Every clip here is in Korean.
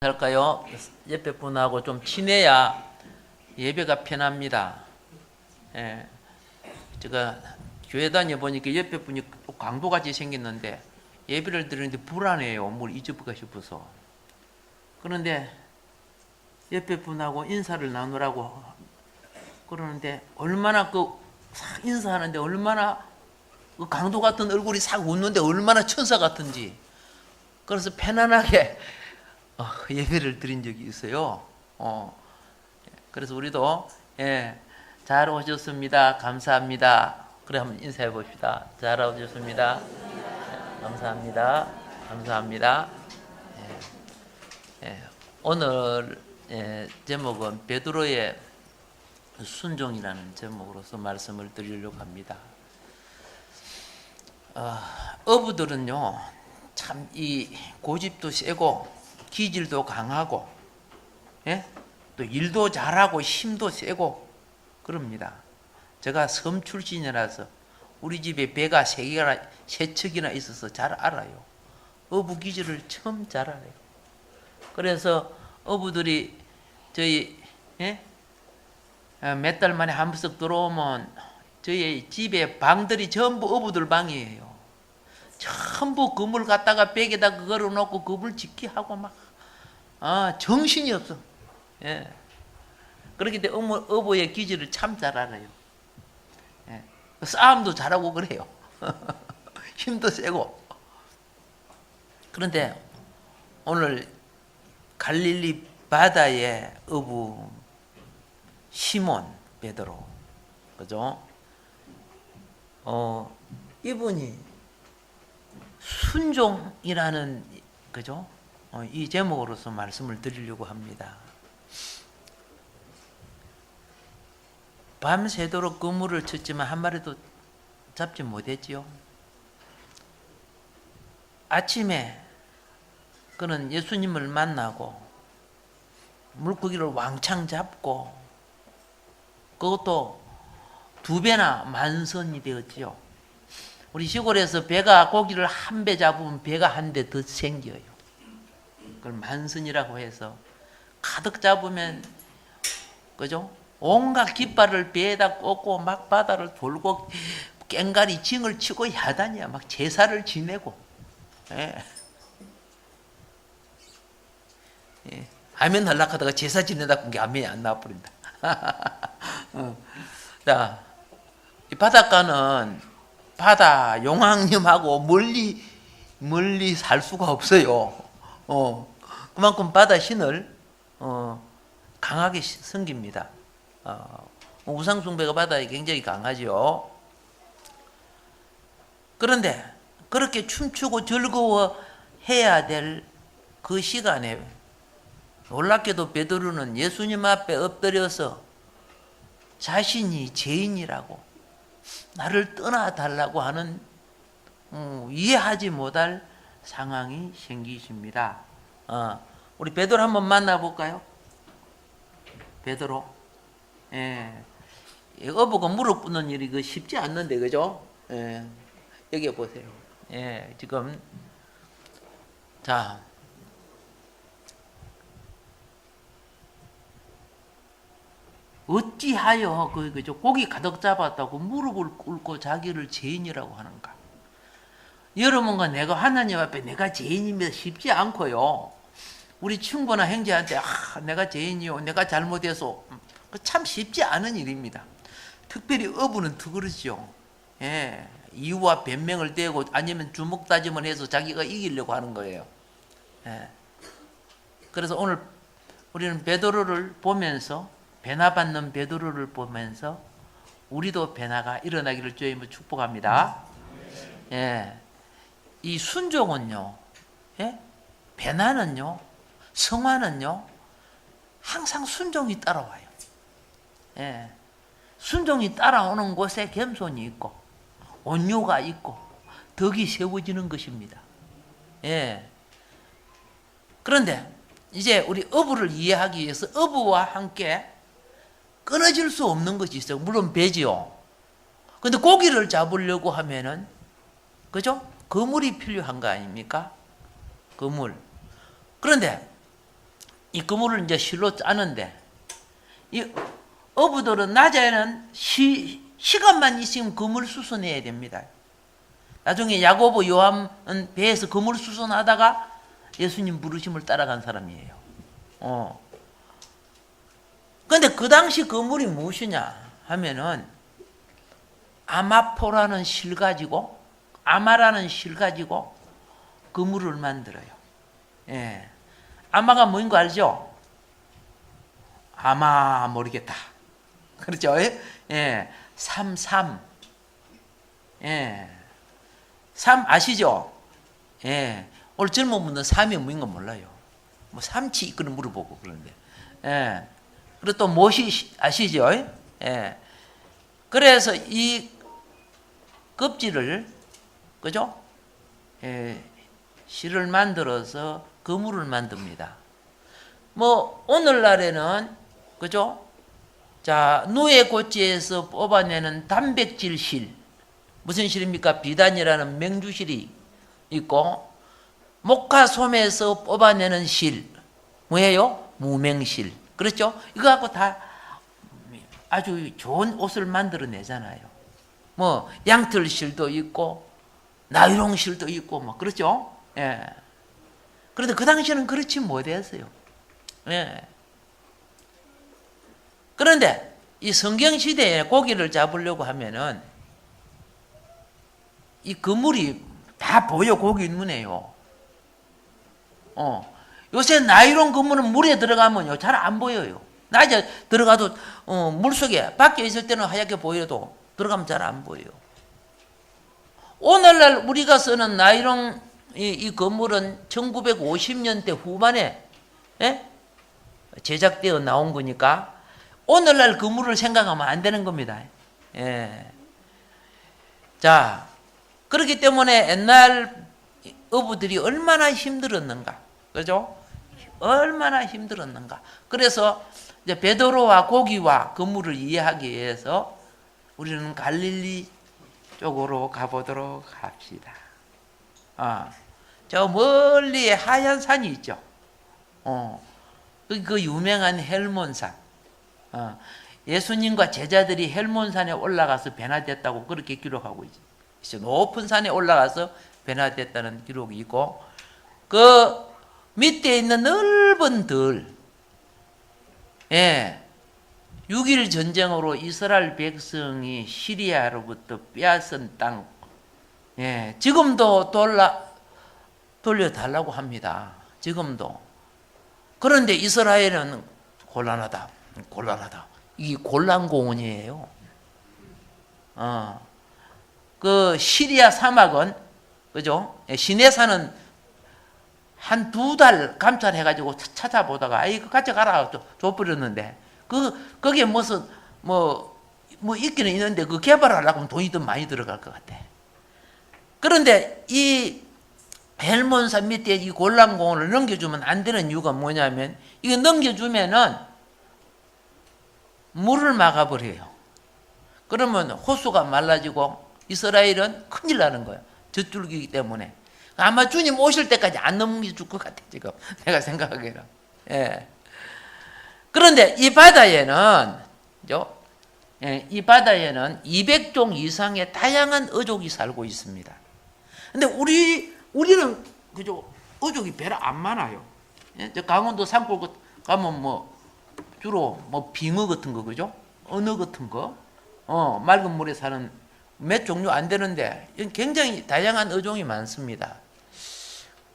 할까요? 옆에 분하고 좀 친해야 예배가 편합니다. 예. 제가 교회 다녀보니까 옆에 분이 강도같이 생겼는데 예배를 드리는데 불안해요. 뭘 잊어볼까 싶어서. 그런데 옆에 분하고 인사를 나누라고 그러는데 얼마나 인사하는데 얼마나 그 강도 같은 얼굴이 싹 웃는데 얼마나 천사 같은지. 그래서 편안하게 예배를 드린 적이 있어요. 그래서 우리도 잘 오셨습니다. 감사합니다. 그래 한번 인사해 봅시다. 잘 오셨습니다. 감사합니다. 감사합니다. 오늘 제목은 베드로의 순종이라는 제목으로서 말씀을 드리려고 합니다. 어부들은요 참 이 고집도 세고 기질도 강하고 또 일도 잘하고 힘도 세고 그럽니다. 제가 섬 출신이라서 우리 집에 배가 세 척이나 있어서 잘 알아요. 어부 기질을 처음 잘 알아요. 그래서 어부들이 저희 몇 달 만에 한 번씩 들어오면 저희 집에 방들이 전부 어부들 방이에요. 전부 그물 갖다가 백에다 걸어놓고 그물 짓기 하고 막 정신이 없어. 그렇기 때문에 어부의 기질을 참 잘 알아요. 싸움도 잘하고 그래요. 힘도 세고. 그런데 오늘 갈릴리 바다의 어부 시몬 베드로, 그죠? 이분이 순종이라는, 그죠? 이 제목으로서 말씀을 드리려고 합니다. 밤새도록 그물을 쳤지만 한 마리도 잡지 못했지요. 아침에 그는 예수님을 만나고 물고기를 왕창 잡고 그것도 2배나 만선이 되었지요. 우리 시골에서 배가 고기를 한 배 잡으면 배가 한 대 더 생겨요. 그걸 만선이라고 해서 가득 잡으면, 그죠? 온갖 깃발을 배에다 꽂고 막 바다를 돌고 깽가리 징을 치고 야단이야. 막 제사를 지내고. 하면 날락하다가 제사 지내다 보니까 하면이 안 나와버린다. 자, 이 바닷가는 바다 용왕님하고 멀리 살 수가 없어요. 그만큼 바다 신을 강하게 섬깁니다. 우상숭배가 바다에 굉장히 강하죠. 그런데 그렇게 춤추고 즐거워해야 될 그 시간에 놀랍게도 베드로는 예수님 앞에 엎드려서 자신이 죄인이라고 나를 떠나달라고 하는 이해하지 못할 상황이 생기십니다. 우리 베드로 한번 만나볼까요? 베드로. 어부가 무릎 꿇는 일이 쉽지 않는데, 그죠? 여기 보세요. 지금 자, 어찌하여 그죠? 고기 가득 잡았다고 무릎을 꿇고 자기를 죄인이라고 하는가? 여러분과 내가 하나님 앞에 내가 죄인이면 쉽지 않고요. 우리 친구나 형제한테 내가 죄인이요, 내가 잘못해서, 참 쉽지 않은 일입니다. 특별히 어부는 더 그러죠. 이유와 변명을 대고 아니면 주먹 다짐을 해서 자기가 이기려고 하는 거예요. 그래서 오늘 우리는 베드로를 보면서, 변화 받는 베드로를 보면서 우리도 변화가 일어나기를 주님으로 축복합니다. 이 순종은요, 변화는요, 성화는요, 항상 순종이 따라와요. 순종이 따라오는 곳에 겸손이 있고 온유가 있고 덕이 세워지는 것입니다. 그런데 이제 우리 어부를 이해하기 위해서 어부와 함께 끊어질 수 없는 것이 있어요. 물론 배지요. 근데 고기를 잡으려고 하면은, 그죠? 그물이 필요한 거 아닙니까? 그물. 그런데 이 그물을 이제 실로 짜는데, 이 어부들은 낮에는 시간만 있으면 그물 수선해야 됩니다. 나중에 야고보 요한은 배에서 그물 수선하다가 예수님 부르심을 따라간 사람이에요. 근데 그 당시 그물이 무엇이냐 하면은 아마포라는 실 가지고, 아마라는 실 가지고 그물을 만들어요. 예. 아마가 뭐인 거 알죠? 아마 모르겠다. 그렇죠? 예. 삼. 예. 삼 아시죠? 예. 오늘 젊은 분들은 삼이 뭐인 거 몰라요. 뭐 삼치 그런 물어보고 그러는데. 예. 그리고 또 못이 아시죠? 예. 그래서 이 껍질을, 그죠? 예. 실을 만들어서 그물을 만듭니다. 뭐 오늘날에는, 그죠? 자, 누에고치에서 뽑아내는 단백질 실, 무슨 실입니까? 비단이라는 맹주실이 있고, 목화솜에서 뽑아내는 실, 뭐예요? 무맹실. 그렇죠? 이거 갖고 다 아주 좋은 옷을 만들어내잖아요. 뭐 양털실도 있고 나이롱실도 있고 뭐 그렇죠? 예. 그런데 그 당시에는 그렇지 못했어요. 예. 그런데 이 성경 시대에 고기를 잡으려고 하면은 이 그물이 다 보여, 고기 눈에요. 요새 나이론 그물은 물에 들어가면요 잘 안 보여요. 낮에 들어가도 물속에 밖에 있을 때는 하얗게 보여도 들어가면 잘 안 보여요. 오늘날 우리가 쓰는 나이론 이 그물은 1950년대 후반에 제작되어 나온 거니까 오늘날 그물을 생각하면 안 되는 겁니다. 예. 자, 그렇기 때문에 옛날 어부들이 얼마나 힘들었는가, 그죠? 얼마나 힘들었는가. 그래서 이제 베드로와 고기와 그물을 이해하기 위해서 우리는 갈릴리 쪽으로 가보도록 합시다. 저 멀리에 하얀 산이 있죠. 그 유명한 헬몬산. 예수님과 제자들이 헬몬산에 올라가서 변화됐다고 그렇게 기록하고 있죠. 높은 산에 올라가서 변화됐다는 기록이 있고, 그 밑에 있는 넓은 들, 6.1 전쟁으로 이스라엘 백성이 시리아로부터 빼앗은 땅, 지금도 돌려달라고 합니다. 지금도. 그런데 이스라엘은 곤란하다. 이게 곤란공원이에요. 그 시리아 사막은, 그죠? 시내산은 한 2달 감찰해가지고 찾아보다가, 그거 가져가라. 줘버렸는데, 거기에 무슨, 있기는 있는데, 그 개발하려고 하면 돈이 더 많이 들어갈 것 같아. 그런데 이 헬몬산 밑에 이 골란공원을 넘겨주면 안 되는 이유가 뭐냐면, 이거 넘겨주면은 물을 막아버려요. 그러면 호수가 말라지고 이스라엘은 큰일 나는 거예요. 젖줄기이기 때문에. 아마 주님 오실 때까지 안 넘겨줄 것 같아, 지금. 내가 생각하기에는. 그런데 이 바다에는, 이 바다에는 200종 이상의 다양한 어족이 살고 있습니다. 근데 우리는, 그죠? 어족이 별로 안 많아요. 저 강원도 산골 가면 주로 빙어 같은 거, 그죠? 언어 같은 거, 맑은 물에 사는 몇 종류 안 되는데 굉장히 다양한 어종이 많습니다.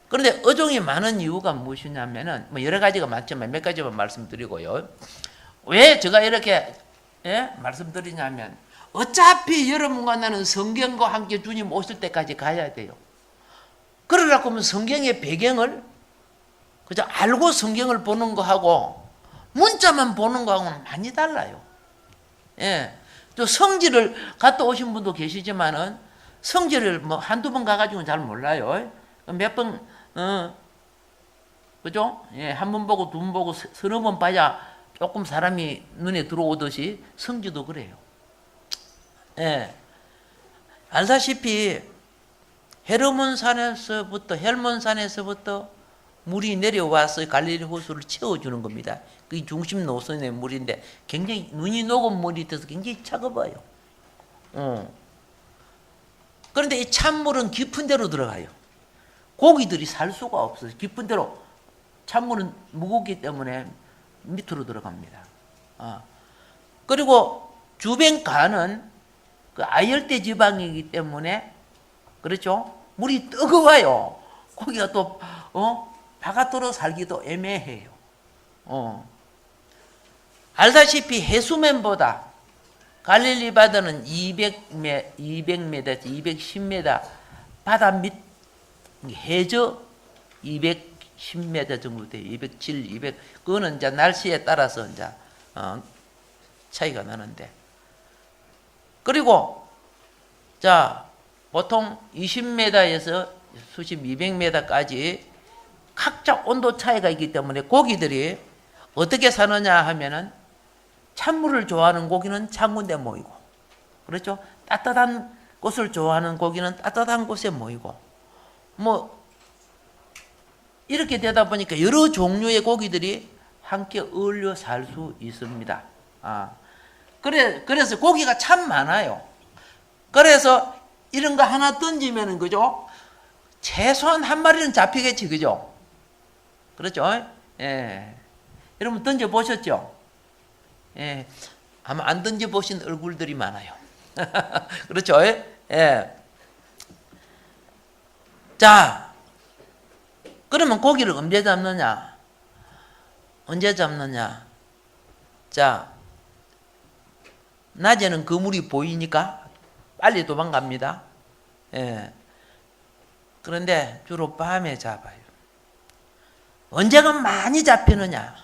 그런데 어종이 많은 이유가 무엇이냐면은 여러 가지가 많지만 몇 가지만 말씀드리고요. 왜 제가 이렇게 말씀드리냐면, 어차피 여러분과 나는 성경과 함께 주님 오실 때까지 가야 돼요. 그러려고 하면 성경의 배경을 그저 알고 성경을 보는 거하고 문자만 보는 거하고는 많이 달라요. 또 성지를 갔다 오신 분도 계시지만은 성지를 한두 번 가가지고는 잘 몰라요. 몇 번, 그죠? 한 번 보고 두 번 보고 서너 번 봐야 조금 사람이 눈에 들어오듯이 성지도 그래요. 알다시피 헬몬산에서부터 물이 내려와서 갈릴리 호수를 채워주는 겁니다. 그 중심 노선의 물인데 굉장히 눈이 녹은 물이 돼서 굉장히 차가워요. 그런데 이 찬물은 깊은 데로 들어가요. 고기들이 살 수가 없어요. 깊은 데로. 찬물은 무겁기 때문에 밑으로 들어갑니다. 그리고 주변가는 그 아열대 지방이기 때문에 그렇죠? 물이 뜨거워요. 고기가 또 바깥으로 살기도 애매해요. 알다시피 해수면보다 갈릴리 바다는 200m, 210m, 바다 밑 해저 210m 정도 돼요. 207, 200. 그거는 이제 날씨에 따라서 이제 차이가 나는데. 그리고 자 보통 20m에서 수심 200m까지 각자 온도 차이가 있기 때문에 고기들이 어떻게 사느냐 하면은 찬물을 좋아하는 고기는 찬 군데 모이고, 그렇죠? 따뜻한 곳을 좋아하는 고기는 따뜻한 곳에 모이고, 뭐 이렇게 되다 보니까 여러 종류의 고기들이 함께 어울려 살 수 있습니다. 그래서 고기가 참 많아요. 그래서 이런 거 하나 던지면은 그죠? 최소한 한 마리는 잡히겠지, 그죠? 그렇죠? 예. 여러분 던져 보셨죠? 예. 아마 안 던져 보신 얼굴들이 많아요. 그렇죠? 예. 자, 그러면 고기를 언제 잡느냐? 언제 잡느냐? 자, 낮에는 그물이 보이니까 빨리 도망갑니다. 예. 그런데 주로 밤에 잡아요. 언제가 많이 잡히느냐?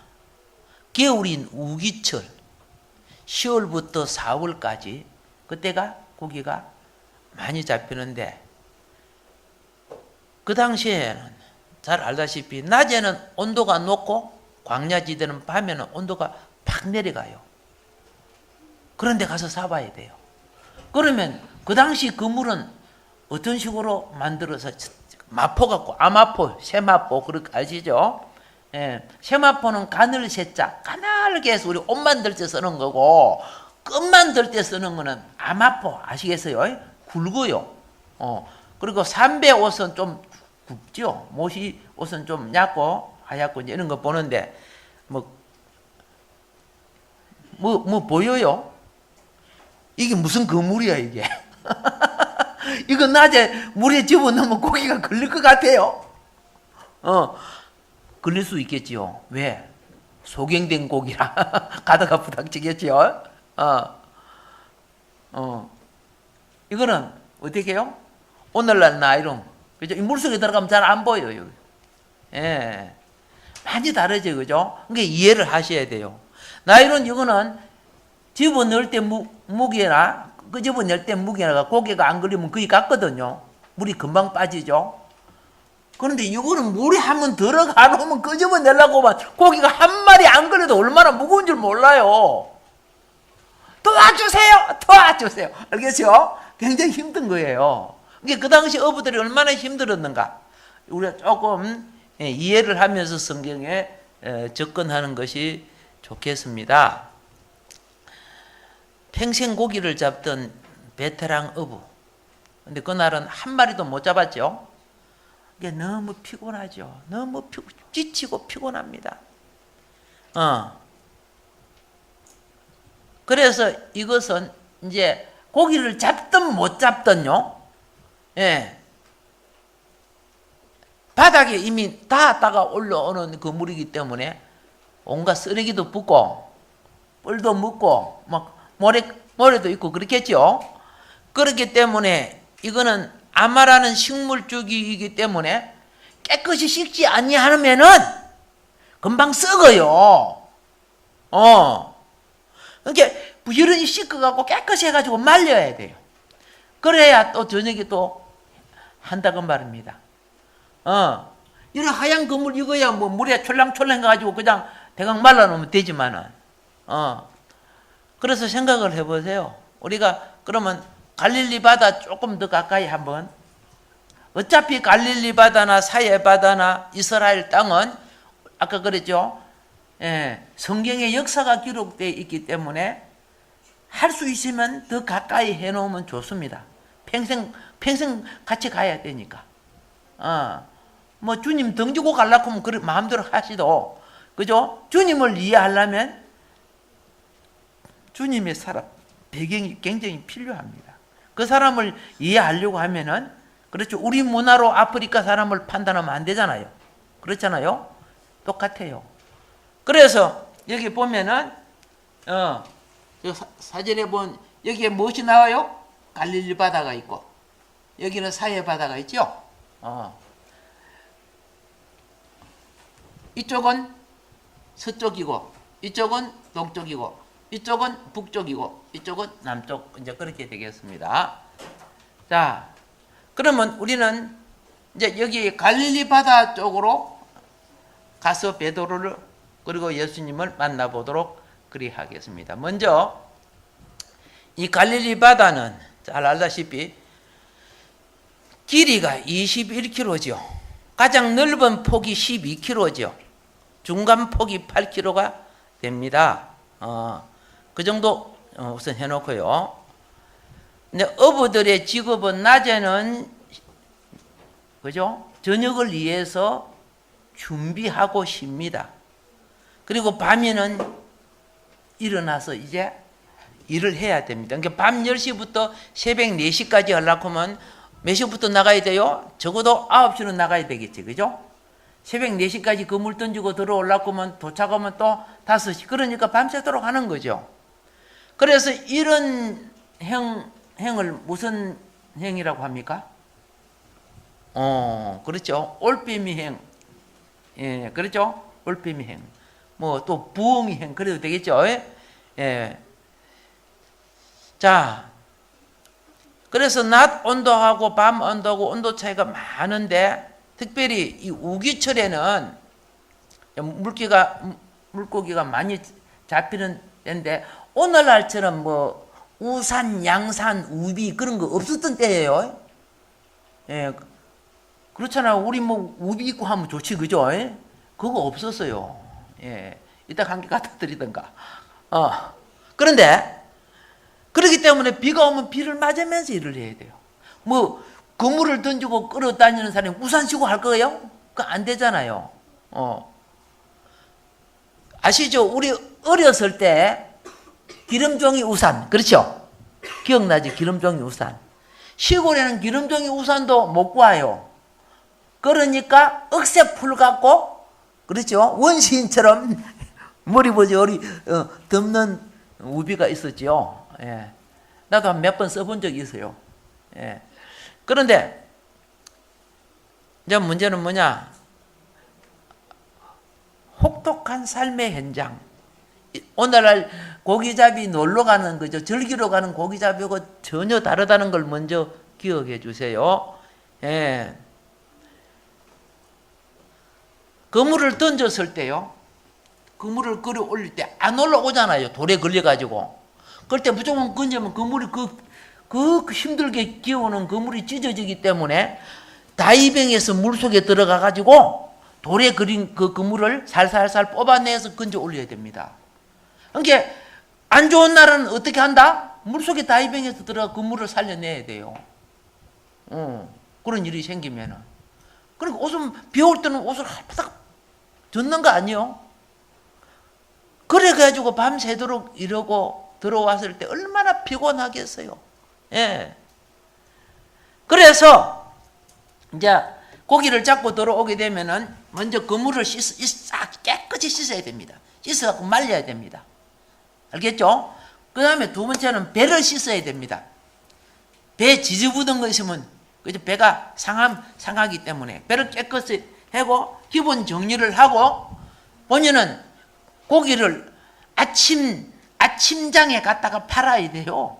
겨울인 우기철, 10월부터 4월까지 그때가 고기가 많이 잡히는데, 그 당시에는 잘 알다시피 낮에는 온도가 높고 광야지대는 밤에는 온도가 팍 내려가요. 그런데 가서 잡아야 돼요. 그러면 그 당시 그물은 어떤 식으로 만들어서 마포 갖고, 아마포, 세마포, 그렇게 아시죠? 예, 세마포는 가늘 세자, 가늘게 해서 우리 옷 만들 때 쓰는 거고, 끈 만들 때 쓰는 거는 아마포, 아시겠어요? 굵어요. 그리고 삼배 옷은 좀 굵죠. 모시 옷은 좀 얇고 하얗고 이제 이런 거 보는데 뭐 보여요? 이게 무슨 그물이야 이게? 이거 낮에 물에 집어넣으면 고기가 걸릴 것 같아요. 걸릴 수 있겠지요. 왜? 소경된 고기라 가다가 부닥치겠지요. 이거는 어떻게 해요? 오늘날 나이론, 그죠? 이 물속에 들어가면 잘 안 보여요. 예. 많이 다르죠, 그죠? 그러니까 이해를 하셔야 돼요. 나이론 이거는 집어넣을 때 무게나, 그 집어넣을 때 무게나 고기가 안 걸리면 거의 같거든요. 물이 금방 빠지죠. 그런데 이거는 물에 한번 들어가 놓으면 그 집어내려고만 고기가 한 마리 안 걸려도 얼마나 무거운 줄 몰라요. 도와주세요! 도와주세요! 알겠죠? 굉장히 힘든 거예요. 그 당시 어부들이 얼마나 힘들었는가. 우리가 조금 이해를 하면서 성경에 접근하는 것이 좋겠습니다. 평생 고기를 잡던 베테랑 어부. 근데 그날은 한 마리도 못 잡았죠. 이게 너무 피곤하죠. 너무 지치고 피곤합니다. 그래서 이것은 이제 고기를 잡든 못 잡든요. 예. 바닥에 이미 닿았다가 올라오는 그 물이기 때문에 온갖 쓰레기도 붙고 뿔도 묻고 막 모래도 있고 그렇겠죠. 그렇기 때문에 이거는 아마라는 식물주기이기 때문에 깨끗이 씻지 아니하면은 금방 썩어요. 그러니까 부지런히 씻어갖고 깨끗이 해가지고 말려야 돼요. 그래야 또 저녁에 또 한다고 말입니다. 이런 하얀 그물 이거야 뭐 물에 촐랑촐랑 가지고 그냥 대강 말라놓으면 되지만은, 그래서 생각을 해보세요. 우리가 그러면 갈릴리 바다 조금 더 가까이 한번 어차피 갈릴리 바다나 사해 바다나 이스라엘 땅은 아까 그랬죠. 예, 성경의 역사가 기록되어 있기 때문에 할 수 있으면 더 가까이 해놓으면 좋습니다. 평생 같이 가야 되니까. 뭐 주님 덩지고 가려고 하면 그래 마음대로 하시도, 그죠? 주님을 이해하려면 주님의 사람 배경이 굉장히 필요합니다. 그 사람을 이해하려고 하면은, 그렇죠. 우리 문화로 아프리카 사람을 판단하면 안 되잖아요. 그렇잖아요. 똑같아요. 그래서 여기 보면은 사진에 본 여기에 무엇이 나와요? 갈릴리 바다가 있고 여기는 사해 바다가 있죠. 이쪽은 서쪽이고 이쪽은 동쪽이고 이쪽은 북쪽이고 이쪽은 남쪽, 이제 그렇게 되겠습니다. 자, 그러면 우리는 이제 여기 갈릴리 바다 쪽으로 가서 베드로를 그리고 예수님을 만나보도록 그리하겠습니다. 먼저 이 갈릴리 바다는 잘 알다시피 길이가 21km죠. 가장 넓은 폭이 12km죠. 중간 폭이 8km가 됩니다. 그 정도 우선 해놓고요. 근데 어부들의 직업은 낮에는, 그죠? 저녁을 위해서 준비하고 쉽니다. 그리고 밤에는 일어나서 이제 일을 해야 됩니다. 그러니까 밤 10시부터 새벽 4시까지 하려고 하면 몇 시부터 나가야 돼요? 적어도 9시는 나가야 되겠지. 그죠? 새벽 4시까지 그물 던지고 들어오려고 하면 도착하면 또 5시. 그러니까 밤새도록 하는 거죠. 그래서 이런 행을 무슨 행이라고 합니까? 그렇죠. 올빼미 행. 예, 그렇죠. 올빼미 행. 뭐 또 부엉이 행 그래도 되겠죠. 예. 자, 그래서 낮 온도하고 밤 온도하고 온도 차이가 많은데, 특별히 이 우기철에는 물고기가 많이 잡히는 때인데, 오늘날처럼 뭐 우산, 양산, 우비 그런 거 없었던 때예요. 예, 그렇잖아요. 우리 뭐 우비 입고 하면 좋지, 그죠? 그거 없었어요. 예, 이따 감기 갖다 드리던가. 그런데 그렇기 때문에 비가 오면 비를 맞으면서 일을 해야 돼요. 뭐 그물을 던지고 끌어다니는 사람이 우산 쓰고 할 거예요? 그거 안 되잖아요. 아시죠? 우리 어렸을 때 기름종이 우산, 그렇죠? 기억나지? 기름종이 우산. 시골에는 기름종이 우산도 못 구해요. 그러니까 억새풀 갖고, 그렇죠? 원시인처럼 머리 보지 덮는 우비가 있었죠. 예. 나도 한 몇 번 써본 적이 있어요. 예. 그런데 이제 문제는 뭐냐? 혹독한 삶의 현장. 오늘날 고기잡이 놀러 가는 거죠. 즐기러 가는 고기잡이하고 전혀 다르다는 걸 먼저 기억해 주세요. 예. 그물을 던졌을 때요. 그물을 끌어 올릴 때 안 올라오잖아요. 돌에 걸려가지고. 그럴 때 무조건 건지면 그물이 그 힘들게 기어오는 그물이 찢어지기 때문에 다이빙해서 물속에 들어가가지고 돌에 그린 그 그물을 살살살 뽑아내서 건져 올려야 됩니다. 그러니까 안 좋은 날은 어떻게 한다? 물속에 다이빙해서 들어가 그물을 살려내야 돼요. 그런 일이 생기면은. 그러니까 비 올 때는 옷을 바닥 젖는 거 아니에요? 그래가지고 밤새도록 이러고 들어왔을 때 얼마나 피곤하겠어요. 예. 그래서 이제 고기를 잡고 들어오게 되면은 먼저 그물을 싹 깨끗이 씻어야 됩니다. 씻어갖고 말려야 됩니다. 알겠죠? 그 다음에 두 번째는 배를 씻어야 됩니다. 배 지저분한 거 있으면 그죠? 배가 상하기 때문에 배를 깨끗이 하고 기본 정리를 하고, 본인은 고기를 아침장에 갖다가 팔아야 돼요.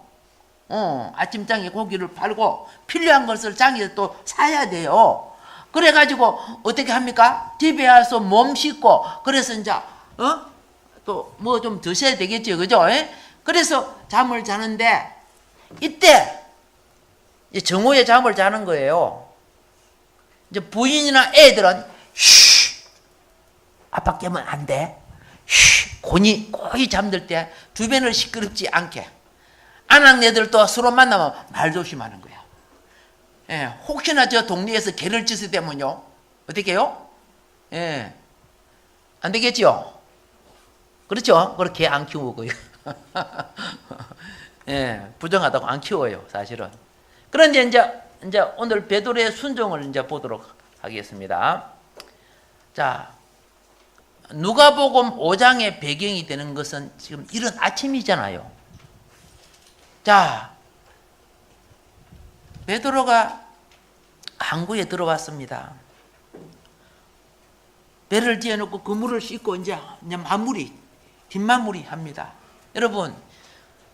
아침장에 고기를 팔고 필요한 것을 장에서 또 사야 돼요. 그래가지고 어떻게 합니까? 집에 와서 몸 씻고, 그래서 이제 또 뭐 좀 드셔야 되겠죠, 그죠? 그래서 잠을 자는데 이때 정오에 잠을 자는 거예요. 이제 부인이나 애들은 쉬, 아빠 깨면 안 돼. 쉬, 고이 잠들 때 주변을 시끄럽지 않게. 아낙네들도 서로 만나면 말 조심하는 거야. 예, 혹시나 저 동네에서 개를 짖을 때면요, 어떻게 해요? 예, 안 되겠죠? 그렇죠? 그렇게 안 키우고요. 예, 부정하다고 안 키워요, 사실은. 그런데 이제 오늘 베드로의 순종을 이제 보도록 하겠습니다. 자, 누가복음 5장의 배경이 되는 것은 지금 이른 아침이잖아요. 자, 베드로가 항구에 들어왔습니다. 배를 지어놓고 그물을 싣고 이제 뒷마무리 합니다. 여러분,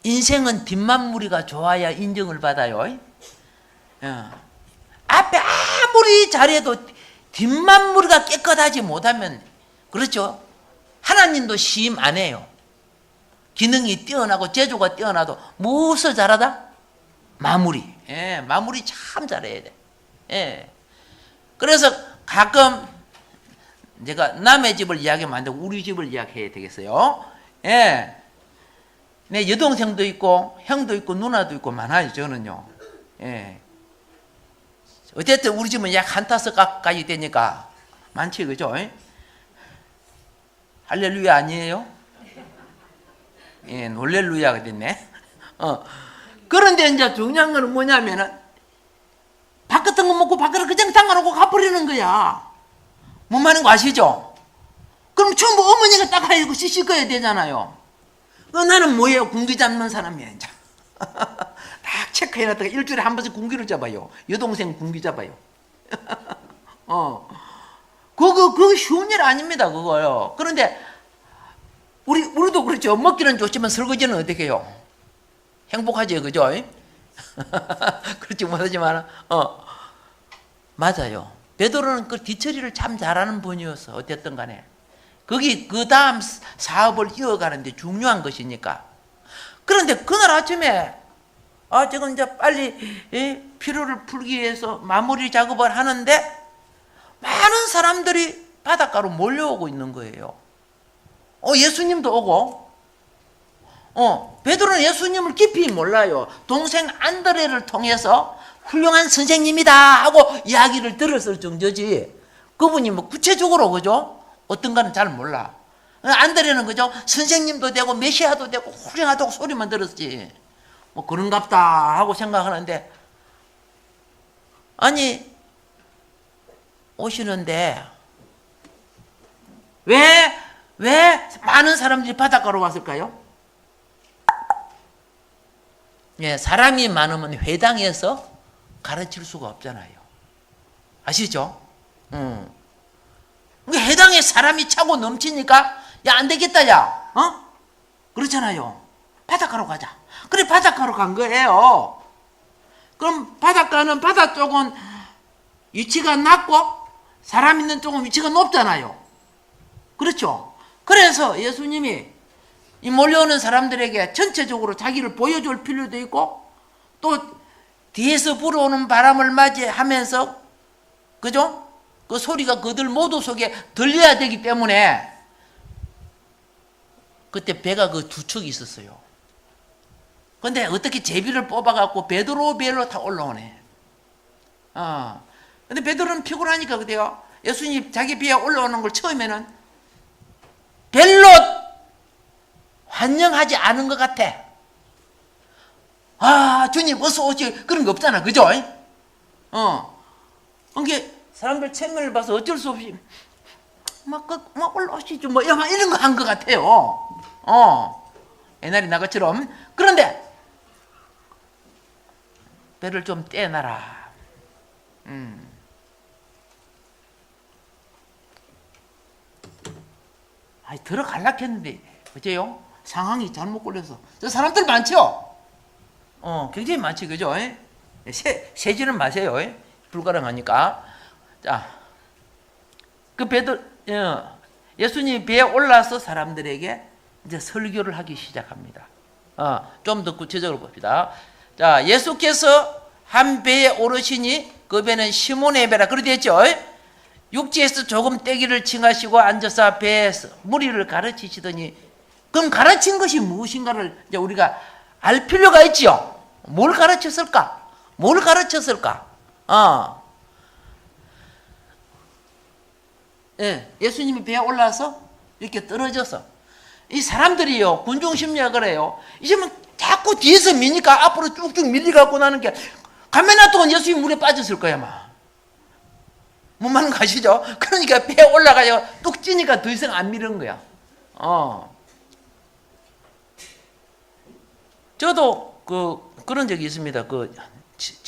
인생은 뒷마무리가 좋아야 인정을 받아요. 앞에 아무리 잘해도 뒷마무리가 깨끗하지 못하면, 그렇죠? 하나님도 시임 안 해요. 기능이 뛰어나고 재주가 뛰어나도 무엇을 잘하다? 마무리. 예, 마무리 참 잘해야 돼. 예. 그래서 가끔 제가 남의 집을 이야기하면 안 되고 우리 집을 이야기해야 되겠어요. 예. 내 여동생도 있고 형도 있고 누나도 있고 많아요, 저는요. 예. 어쨌든 우리 집은 약 한 타석 가까이 되니까 많지, 그죠? 할렐루야 아니에요? 예, 놀렐루야가 됐네. 그런데 이제 중요한 건 뭐냐면은 밥 같은 거 먹고 밥그릇 그냥 담가놓고 가버리는 거야. 뭔 말인 거 아시죠? 그럼 전부 어머니가 닦아야 씻어야 되잖아요. 나는 뭐예요? 군기 잡는 사람이야, 이제. 딱 체크해놨다가 일주일에 한 번씩 군기를 잡아요. 여동생 군기 잡아요. 그거 쉬운 일 아닙니다, 그거요. 그런데 우리도 그렇죠. 먹기는 좋지만 설거지는 어떻게 해요? 행복하죠, 그죠? 그렇지 못하지만, 맞아요. 베드로는 그 뒤처리를 참 잘하는 분이었어. 어쨌든 간에. 거기 그 다음 사업을 이어가는데 중요한 것이니까. 그런데 그날 아침에, 지금 이제 빨리 피로를 풀기 위해서 마무리 작업을 하는데 많은 사람들이 바닷가로 몰려오고 있는 거예요. 예수님도 오고, 베드로는 예수님을 깊이 몰라요. 동생 안드레를 통해서 훌륭한 선생님이다 하고 이야기를 들었을 정도지, 그분이 뭐 구체적으로, 그죠? 어떤가는 잘 몰라. 안드레는, 그죠? 선생님도 되고 메시아도 되고 훌륭하다고 소리만 들었지, 뭐 그런갑다 하고 생각하는데, 아니 오시는데 왜 많은 사람들이 바닷가로 왔을까요? 예, 사람이 많으면 회당에서 가르칠 수가 없잖아요. 아시죠? 회당에 사람이 차고 넘치니까, 야, 안 되겠다, 야. 그렇잖아요. 바닷가로 가자. 그래, 바닷가로 간 거예요. 그럼 바닷가는 바다 쪽은 위치가 낮고 사람 있는 쪽은 위치가 높잖아요. 그렇죠? 그래서 예수님이 이 몰려오는 사람들에게 전체적으로 자기를 보여줄 필요도 있고, 또 뒤에서 불어오는 바람을 맞이하면서, 그죠? 그 소리가 그들 모두 속에 들려야 되기 때문에, 그때 배가 그 두 척이 있었어요. 근데 어떻게 제비를 뽑아갖고 베드로 배로 다 올라오네. 근데 베드로는 피곤하니까 그래요. 예수님 자기 배에 올라오는 걸 처음에는 별로 환영하지 않은 것 같아. 주님 어서 오지, 그런 거 없잖아, 그죠? 그게 사람들 체면을 봐서 어쩔 수 없이 막 올라오시죠, 뭐 이런 거 한 것 같아요. 옛날에 나 것처럼. 그런데 배를 좀 떼놔라. 들어갈라 했는데, 그제요? 상황이 잘못 걸려서. 저 사람들 많죠? 굉장히 많지, 그죠? 세지는 마세요. 불가능하니까. 자, 그 예수님이 배에 올라서 사람들에게 이제 설교를 하기 시작합니다. 좀 더 구체적으로 봅시다. 자, 예수께서 한 배에 오르시니 그 배는 시몬의 배라 그렇게 됐죠. 육지에서 조금 떼기를 칭하시고 앉아서 배에서 무리를 가르치시더니, 그럼 가르친 것이 무엇인가를 이제 우리가 알 필요가 있지요. 뭘 가르쳤을까? 뭘 가르쳤을까? 예수님이 배에 올라서 이렇게 떨어져서 이 사람들이요, 군중심리가 그래요. 이제 뭐 자꾸 뒤에서 미니까 앞으로 쭉쭉 밀려갖고 나는 게, 가면 놔두고 예수님이 물에 빠졌을 거야, 막. 뭔 말인가 아시죠? 그러니까 배에 올라가요. 뚝 찌니까 더 이상 안 미는 거야. 저도 그런 적이 있습니다.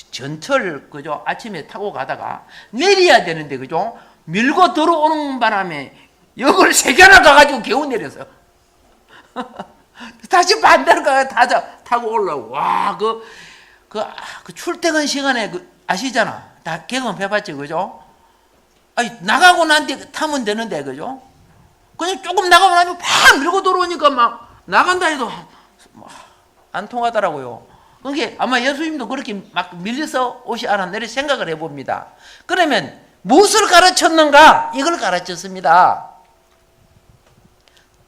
전철, 그죠? 아침에 타고 가다가 내려야 되는데, 그죠? 밀고 들어오는 바람에 역을 3개나 가가지고 겨우 내렸어요. 다시 반대로 타고 올라오고. 와, 출퇴근 시간에 아시잖아. 다 경험해봤죠, 그죠? 아니, 나가고 난 뒤에 타면 되는데, 그죠? 그냥 조금 나가고 나면 팍 밀고 들어오니까 막 나간다 해도 안 통하더라고요. 그게 아마 예수님도 그렇게 막 밀려서 오시 않았나 생각을 해봅니다. 그러면 무엇을 가르쳤는가? 이걸 가르쳤습니다.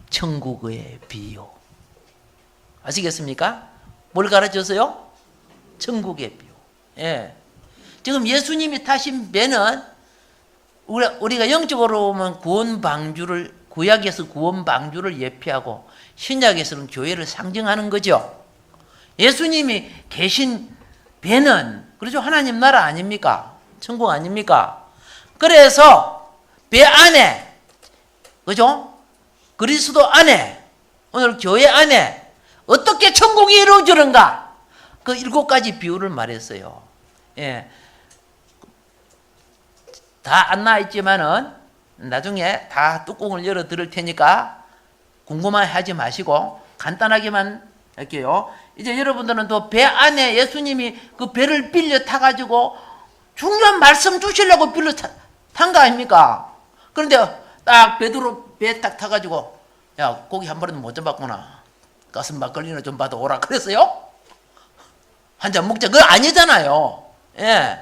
천국의 비유. 아시겠습니까? 뭘 가르쳤어요? 천국의 비유. 예. 지금 예수님이 타신 배는 우리가 영적으로 보면 구원 방주를, 구약에서 구원 방주를 예표하고 신약에서는 교회를 상징하는 거죠. 예수님이 계신 배는, 그렇죠? 하나님 나라 아닙니까? 천국 아닙니까? 그래서 배 안에, 그죠? 그리스도 안에, 오늘 교회 안에 어떻게 천국이 이루어지는가? 그 7가지 비유를 말했어요. 예. 다 안 나와 있지만은 나중에 다 뚜껑을 열어 드릴 테니까 궁금해 하지 마시고 간단하게만 할게요. 이제 여러분들은 또 배 안에 예수님이 그 배를 빌려 타가지고 중요한 말씀 주시려고 빌려 탄 거 아닙니까? 그런데 딱 베드로 배 딱 타가지고, 야, 고기 한 번은 못 잡았구나. 가슴 막걸리나 좀 받아 오라. 그랬어요? 한 잔 먹자. 그거 아니잖아요. 예.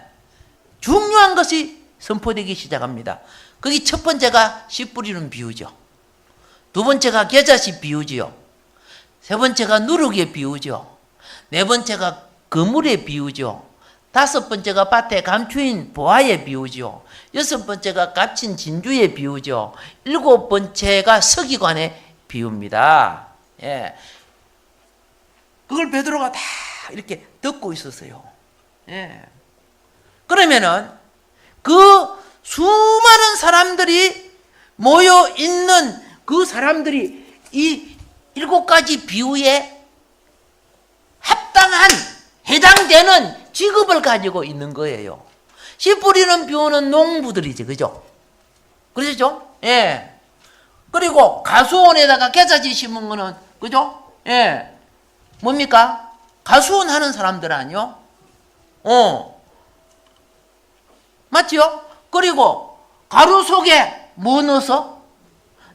중요한 것이 선포되기 시작합니다. 거기 첫 번째가 씨 뿌리는 비유죠. 두 번째가 겨자씨 비유지요. 세 번째가 누룩의 비유죠. 네 번째가 그물의 비유죠. 다섯 번째가 밭에 감추인 보아의 비유죠. 여섯 번째가 값진 진주의 비유죠. 일곱 번째가 서기관의 비유입니다. 예. 그걸 베드로가 다 이렇게 듣고 있었어요. 예. 그러면은 그 수많은 사람들이 모여 있는 그 사람들이 이 7가지 비유에 합당한, 해당되는 직업을 가지고 있는 거예요. 씨 뿌리는 비유는 농부들이지, 그죠? 그러시죠? 예. 그리고 가수원에다가 겨자씨 심은 거는, 그죠? 예. 뭡니까? 가수원 하는 사람들 아니요? 맞지요? 그리고 가루 속에 뭐 넣어서?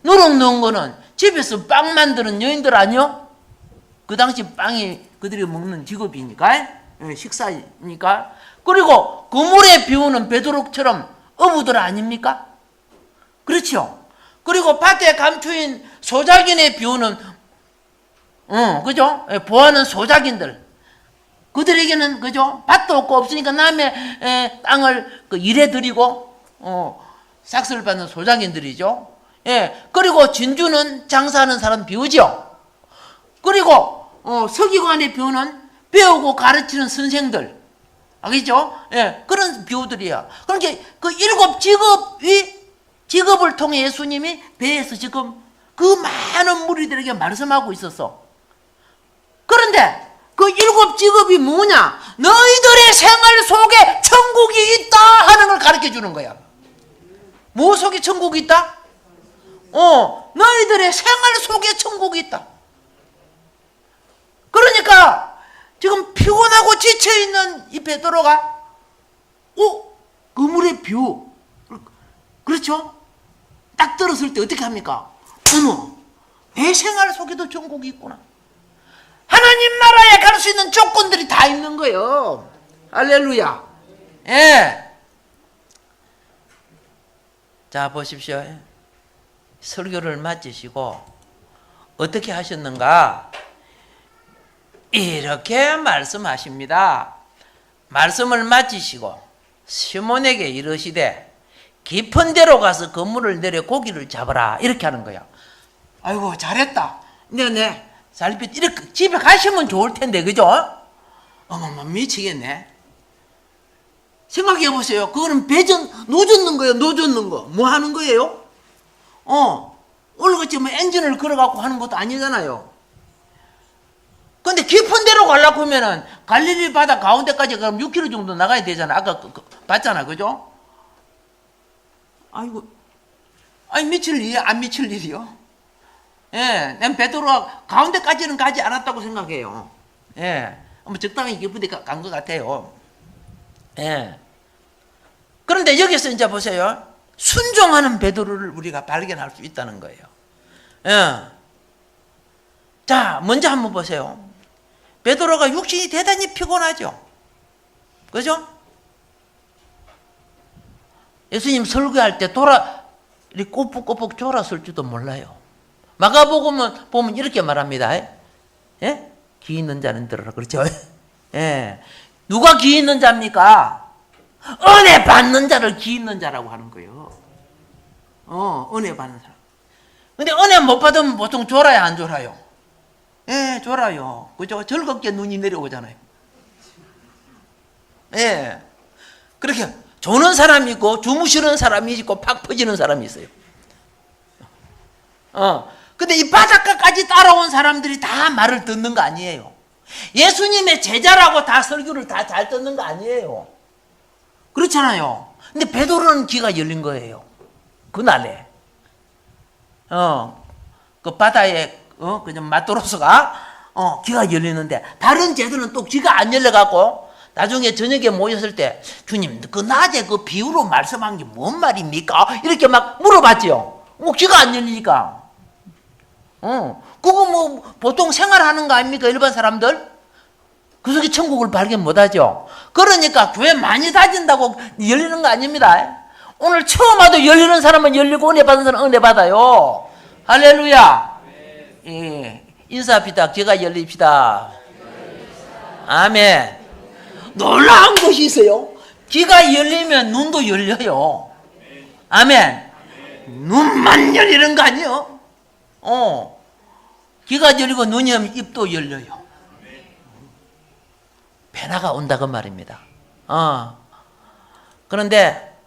누룩 넣은 거는 집에서 빵 만드는 여인들 아니요? 그 당시 빵이 그들이 먹는 직업이니까, 식사니까. 그리고 그물의 비유는 베드로처럼 어부들 아닙니까? 그렇죠? 그리고 밭에 감추인 소작인의 비유는, 그죠? 보아는 소작인들. 그들에게는, 그죠? 밭도 없고 없으니까 남의 땅을 일해 드리고, 삭스를 받는 소작인들이죠. 예. 그리고 진주는 장사하는 사람 비유죠. 그리고, 서기관의 비유는 배우고 가르치는 선생들. 알겠죠? 예. 그런 비유들이야. 그러니까 그 7 직업을 통해 예수님이 배에서 지금 그 많은 무리들에게 말씀하고 있었어. 그런데 그 7 직업이 뭐냐? 너희들의 생활 속에 천국이 있다 하는 걸 가르쳐 주는 거야. 뭐 속에 천국이 있다? 너희들의 생활 속에 천국이 있다. 그러니까 지금 피곤하고 지쳐있는 이 베드로가 그물의 비유, 그렇죠? 딱 들었을 때 어떻게 합니까? 어머, 내 생활 속에도 천국이 있구나. 하나님 나라에 갈 수 있는 조건들이 다 있는 거예요. 할렐루야. 예. 자, 보십시오. 설교를 마치시고 어떻게 하셨는가? 이렇게 말씀하십니다. 말씀을 마치시고 시몬에게 이르시되 깊은 데로 가서 그물을 내려 고기를 잡아라. 이렇게 하는 거야. 아이고, 잘했다. 네네. 이렇게 집에 가시면 좋을 텐데, 그죠? 어머머, 미치겠네. 생각해 보세요. 그거는 노젓는 거예요, 노젓는 거. 뭐 하는 거예요? 오늘같이 뭐 엔진을 걸어갖고 하는 것도 아니잖아요. 근데 깊은 데로 가려고 하면은 갈릴리 바다 가운데까지 그럼 6km 정도 나가야 되잖아. 아까 봤잖아, 그죠? 아이고, 아니, 미칠 일이야, 안 미칠 일이요? 예, 난 베드로가 가운데까지는 가지 않았다고 생각해요. 예, 뭐 적당히 깊은 데 간 것 같아요. 예. 그런데 여기서 이제 보세요. 순종하는 베드로를 우리가 발견할 수 있다는 거예요. 예. 자, 먼저 한번 보세요. 베드로가 육신이 대단히 피곤하죠. 그죠? 예수님 설교할 때 이렇게 꼬북꼬북 졸았을지도 몰라요. 마가복음은 보면 이렇게 말합니다. 예? 귀 있는 자는 들어라. 그렇죠? 예. 누가 귀 있는 자입니까? 은혜 받는 자를 귀 있는 자라고 하는 거예요. 은혜 받는 사람. 근데 은혜 못 받으면 보통 졸아야 안 졸아요? 예, 졸아요. 그죠? 즐겁게 눈이 내려오잖아요. 예. 그렇게 조는 사람이 있고 주무시는 사람이 있고 팍 퍼지는 사람이 있어요. 근데 이 바닷가까지 따라온 사람들이 다 말을 듣는 거 아니에요. 예수님의 제자라고 다 설교를 다 잘 듣는 거 아니에요. 그렇잖아요. 근데 베드로는 귀가 열린 거예요. 그날에. 그 바다에, 그냥 마토로스가, 귀가 열리는데, 다른 제들은 또 귀가 안 열려갖고, 나중에 저녁에 모였을 때, 주님, 그 낮에 그 비유로 말씀한 게 뭔 말입니까? 이렇게 막 물어봤죠. 귀가 안 열리니까. 그거 뭐, 보통 생활하는 거 아닙니까? 일반 사람들? 그 속에 천국을 발견 못 하죠. 그러니까 교회 많이 다닌다고 열리는 거 아닙니다. 오늘 처음 와도 열리는 사람은 열리고 은혜 받는 사람은 은혜 받아요. 할렐루야. 예. 인사합시다. 귀가 열립시다. 아멘. 놀라운 것이 있어요. 귀가 열리면 눈도 열려요. 아멘. 눈만 열리는 거 아니에요? 귀가 열리고 눈이 열리면 입도 열려요. 변화가 온다고 말입니다. 그런데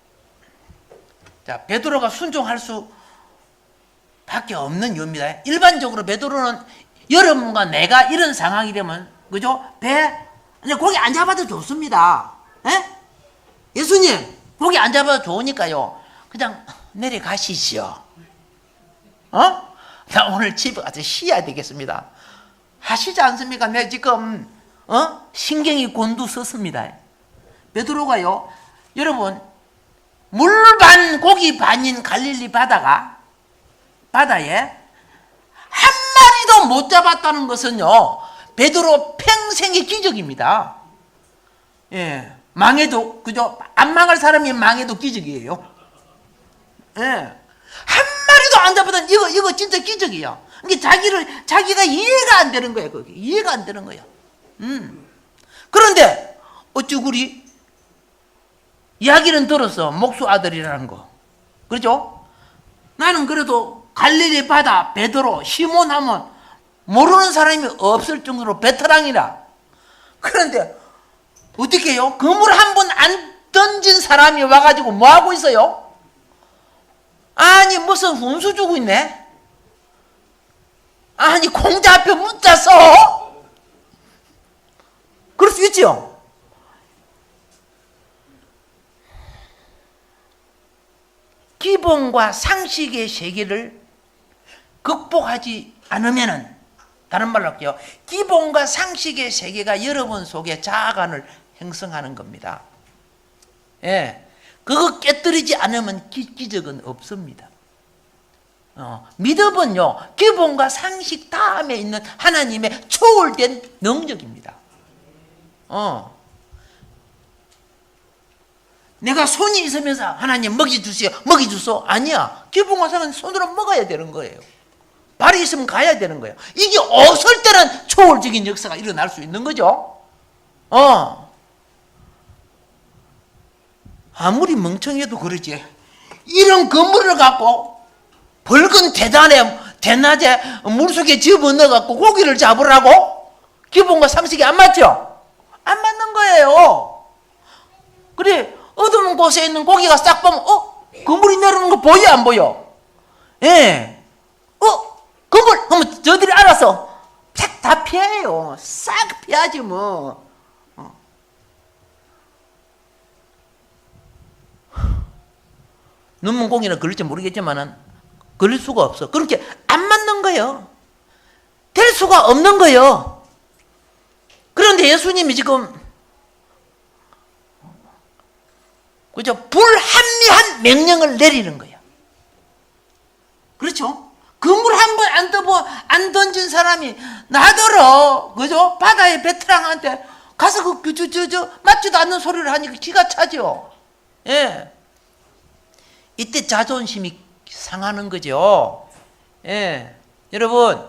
자, 베드로가 순종할 수밖에 없는 이유입니다. 일반적으로 베드로는 여러분과 내가 이런 상황이 되면, 그죠? 이제 거기 안 잡아도 좋습니다. 예? 예수님, 거기 안 잡아도 좋으니까요. 그냥 내려가시시오. 나 오늘 집에 가서 쉬어야 되겠습니다. 하시지 않습니까? 내가 지금, 신경이 곤두섰습니다. 베드로가요, 여러분, 물 반 고기 반인 갈릴리 바다에 한 마리도 못 잡았다는 것은요, 베드로 평생의 기적입니다. 예, 망해도, 그죠? 안 망할 사람이 망해도 기적이에요. 예, 한 마리도 안 잡았다는 이거 진짜 기적이야. 그러니까 자기가 이해가 안 되는 거예요. 그게 이해가 안 되는 거야. 그런데 어찌 우리 이야기는 들었어. 목수 아들이라는 거. 그렇죠? 나는 그래도 갈릴리 바다 베드로 시몬 하면 모르는 사람이 없을 정도로 베테랑이라. 그런데 어떻게 해요? 그물 한 번 안 던진 사람이 와가지고 뭐 하고 있어요? 아니 무슨 훈수 주고 있네? 아니 공자 앞에 문자 써? 그럴 수 있죠? 기본과 상식의 세계를 극복하지 않으면은, 다른 말로 할게요. 기본과 상식의 세계가 여러분 속에 자아관을 형성하는 겁니다. 예. 그거 깨뜨리지 않으면 기적은 없습니다. 믿음은요, 기본과 상식 다음에 있는 하나님의 초월된 능력입니다. 내가 손이 있으면서 하나님 먹이 주세요, 먹이 주소. 아니야. 기붕화사는 손으로 먹어야 되는 거예요. 발이 있으면 가야 되는 거예요. 이게 없을 때는 초월적인 역사가 일어날 수 있는 거죠. 아무리 멍청해도 그러지. 이런 건물을 갖고 벌건 대낮에 물속에 집어넣어갖고 고기를 잡으라고? 기본과 상식이 안 맞죠? 안 맞는 거예요. 그래, 어두운 곳에 있는 고기가 싹 보면, 건물이 내려오는 거 보여, 안 보여? 예. 건물! 하면 저들이 알아서 다 피해요. 싹 피하지, 뭐. 눈먼 고기는 걸릴지 모르겠지만은, 걸릴 수가 없어. 그렇게 안 맞는 거예요. 될 수가 없는 거예요. 그런데 예수님이 지금 그죠? 불합리한 명령을 내리는 거예요. 그렇죠? 그물 한 번 안 던진 사람이 나더러 그죠? 바다의 베테랑한테 가서 맞지도 않는 소리를 하니까 기가 차죠. 예. 이때 자존심이 상하는 거죠. 예. 여러분,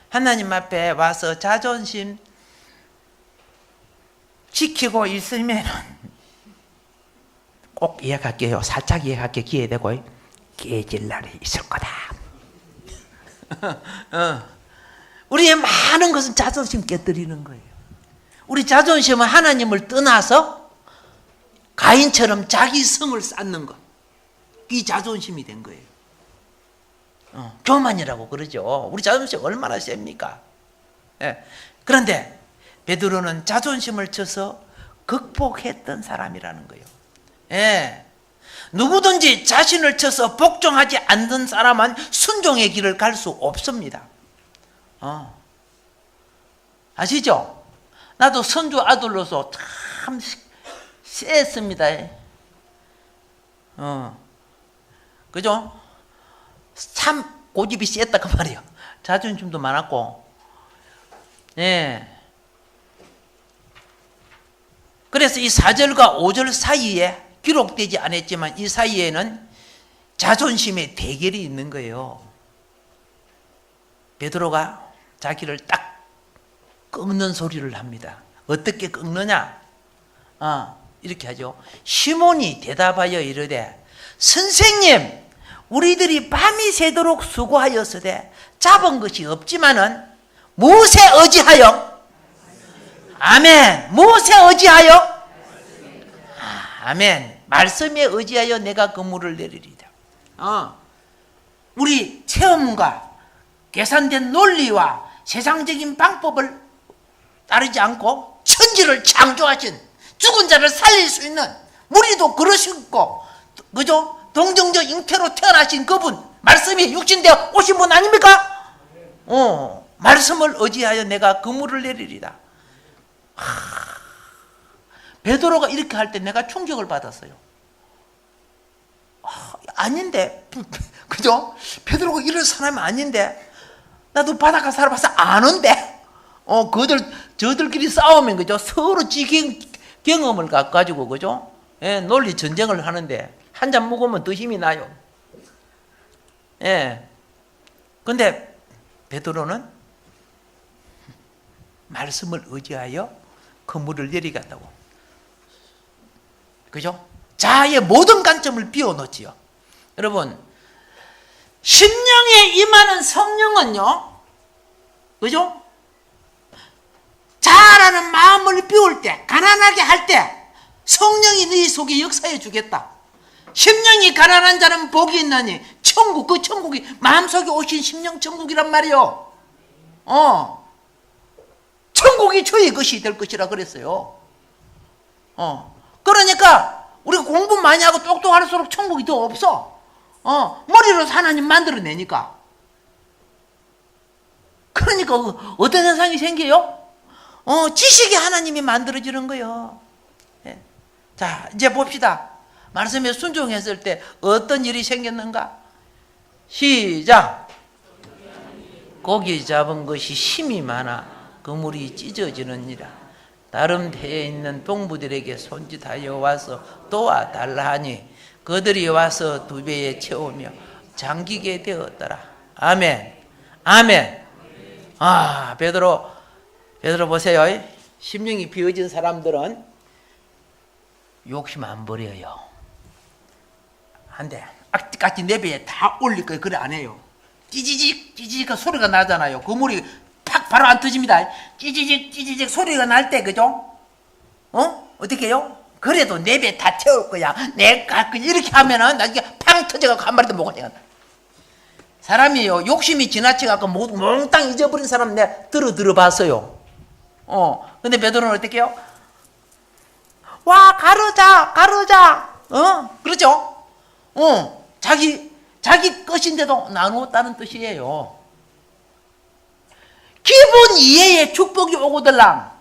하나님 앞에 와서 자존심 지키고 있으면 꼭 이해할게요. 살짝 이해할게 기회되고 깨질 날이 있을 거다. 우리의 많은 것은 자존심 깨뜨리는 거예요. 우리 자존심은 하나님을 떠나서 가인처럼 자기 성을 쌓는 것. 이 자존심이 된 거예요. 교만이라고 그러죠. 우리 자존심 얼마나 셉니까? 예. 그런데 베드로는 자존심을 쳐서 극복했던 사람이라는 거예요. 예. 누구든지 자신을 쳐서 복종하지 않는 사람은 순종의 길을 갈 수 없습니다. 아시죠? 나도 선주 아들로서 참 쎄했습니다. 그죠? 참 고집이 셌다 그 말이에요. 자존심도 많았고. 예. 그래서 이 4절과 5절 사이에 기록되지 않았지만 이 사이에는 자존심의 대결이 있는 거예요. 베드로가 자기를 딱 꺾는 소리를 합니다. 어떻게 꺾느냐? 이렇게 하죠. 시몬이 대답하여 이르되 선생님, 우리들이 밤이 새도록 수고하였으되 잡은 것이 없지만은 무엇에 의지하여? 아멘. 무엇에 의지하여? 아멘. 말씀에 의지하여 내가 그물을 내리리다. 우리 체험과 계산된 논리와 세상적인 방법을 따르지 않고 천지를 창조하신 죽은 자를 살릴 수 있는 우리도 그러시고 그죠? 동정적 잉태로 태어나신 그분 말씀이 육신되어 오신 분 아닙니까? 말씀을 의지하여 내가 그물을 내리리다. 베드로가 이렇게 할 때 내가 충격을 받았어요. 아닌데 그죠? 베드로가 이런 사람이 아닌데 나도 바닷가 살아봐서 아는데 저들끼리 싸우면 그죠? 서로 지 경험을 가지고 그죠? 예, 논리 전쟁을 하는데 한 잔 먹으면 더 힘이 나요. 예. 근데 베드로는 말씀을 의지하여 그물을 내리겠다고. 그죠? 자아의 모든 관점을 비워놓지요. 여러분, 심령에 임하는 성령은요, 그죠? 자아라는 마음을 비울 때, 가난하게 할 때, 성령이 너희 속에 역사해 주겠다. 심령이 가난한 자는 복이 있나니, 천국, 그 천국이 마음속에 오신 심령 천국이란 말이요. 천국이 저의 것이 될 것이라 그랬어요. 그러니까 우리가 공부 많이 하고 똑똑할수록 천국이 더 없어. 머리로 하나님 만들어내니까. 그러니까 어떤 현상이 생겨요? 지식이 하나님이 만들어지는 거예요. 예. 자, 이제 봅시다. 말씀에 순종했을 때 어떤 일이 생겼는가? 시작. 고기 잡은 것이 힘이 많아 그물이 찢어지느니라. 다른 배에 있는 동무들에게 손짓하여 와서 도와달라 하니 그들이 와서 두 배에 채우며 잠기게 되었더라. 아멘. 아멘. 아, 베드로 보세요. 심령이 비어진 사람들은 욕심 안 버려요. 한데 악까지 내 배에 다 올릴 거예요. 그래 안 해요. 찌지직 소리가 나잖아요. 그 물이 팍 바로 안 터집니다. 찌지직 소리가 날 때, 그죠? 어떻게 해요? 그래도 내 배 다 채울 거야. 내가 이렇게 하면은 나중에 팡 터져갖고 한 마리도 못 가져간다. 사람이요, 욕심이 지나쳐갖고 몽땅 잊어버린 사람 내가 들어봤어요. 근데 베드로는 어떻게 해요? 와, 가르자. 그렇죠? 자기 것인데도 나누었다는 뜻이에요. 기본 이해의 축복이 오고들랑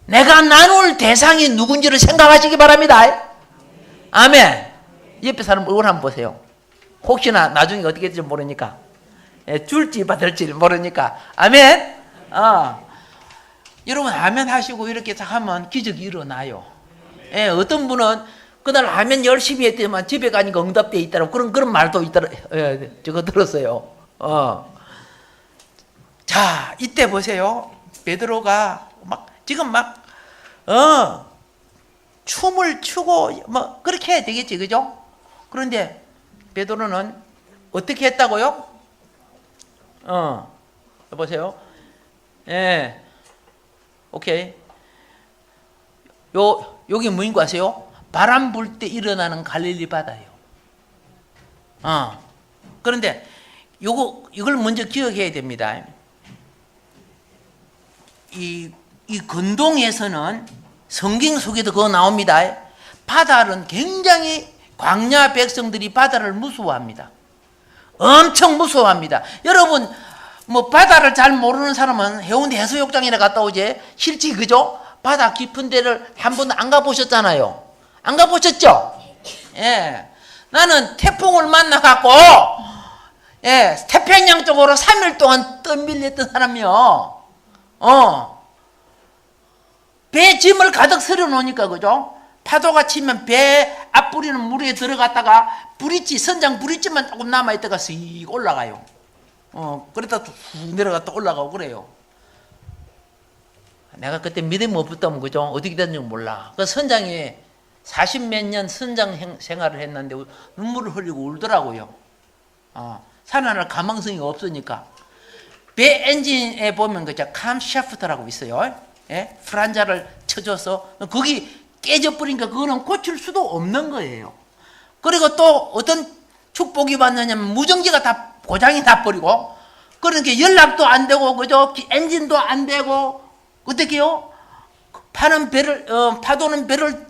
내가 나눌 대상이 누군지를 생각하시기 바랍니다. 아멘. 옆에 사람 얼굴 한번 보세요. 혹시나 나중에 어떻게 될지 모르니까, 줄지 받을지 모르니까. 아멘. 여러분 아멘 하시고 이렇게 하면 기적이 일어나요. 어떤 분은 그날 아멘 열심히 했더니만 집에 가니까 응답돼 있다고 그런 말도 있더라. 저거 들었어요. 자, 이때 보세요. 베드로가 지금 춤을 추고 그렇게 해야 되겠지, 그죠? 그런데 베드로는 어떻게 했다고요? 보세요. 오케이. 여기 뭐인 거 아세요? 바람 불 때 일어나는 갈릴리 바다예요. 그런데 이걸 먼저 기억해야 됩니다. 이 근동에서는 성경 속에도 그거 나옵니다. 바다는 굉장히 광야 백성들이 바다를 무서워합니다. 엄청 무서워합니다. 여러분 바다를 잘 모르는 사람은 해운대 해수욕장이나 갔다 오지 실제 그죠? 바다 깊은 데를 한 번도 안 가보셨잖아요. 안 가보셨죠? 나는 태풍을 만나갖고 태평양 쪽으로 3일 동안 떠밀렸던 사람이요. 배 짐을 가득 실어 놓으니까, 그죠? 파도가 치면 배 앞부리는 물에 들어갔다가 선장 브릿지만 조금 남아있다가 씩 올라가요. 그러다 쭉 내려갔다 올라가고 그래요. 내가 그때 믿음이 없었다면, 그죠? 어떻게 됐는지 몰라. 그 선장이 40몇 년 선장 생활을 했는데 눈물을 흘리고 울더라고요. 살아날 가망성이 없으니까. 배 엔진에 보면 그죠? camshaft라고 있어요. 프란자를 쳐줘서 거기 깨져버리니까 그거는 고칠 수도 없는 거예요. 그리고 또 어떤 축복이 왔느냐면 무전기가 다 고장이 나버리고, 그러니까 연락도 안 되고, 그죠? 엔진도 안 되고, 어떻게 해요? 파도는 배를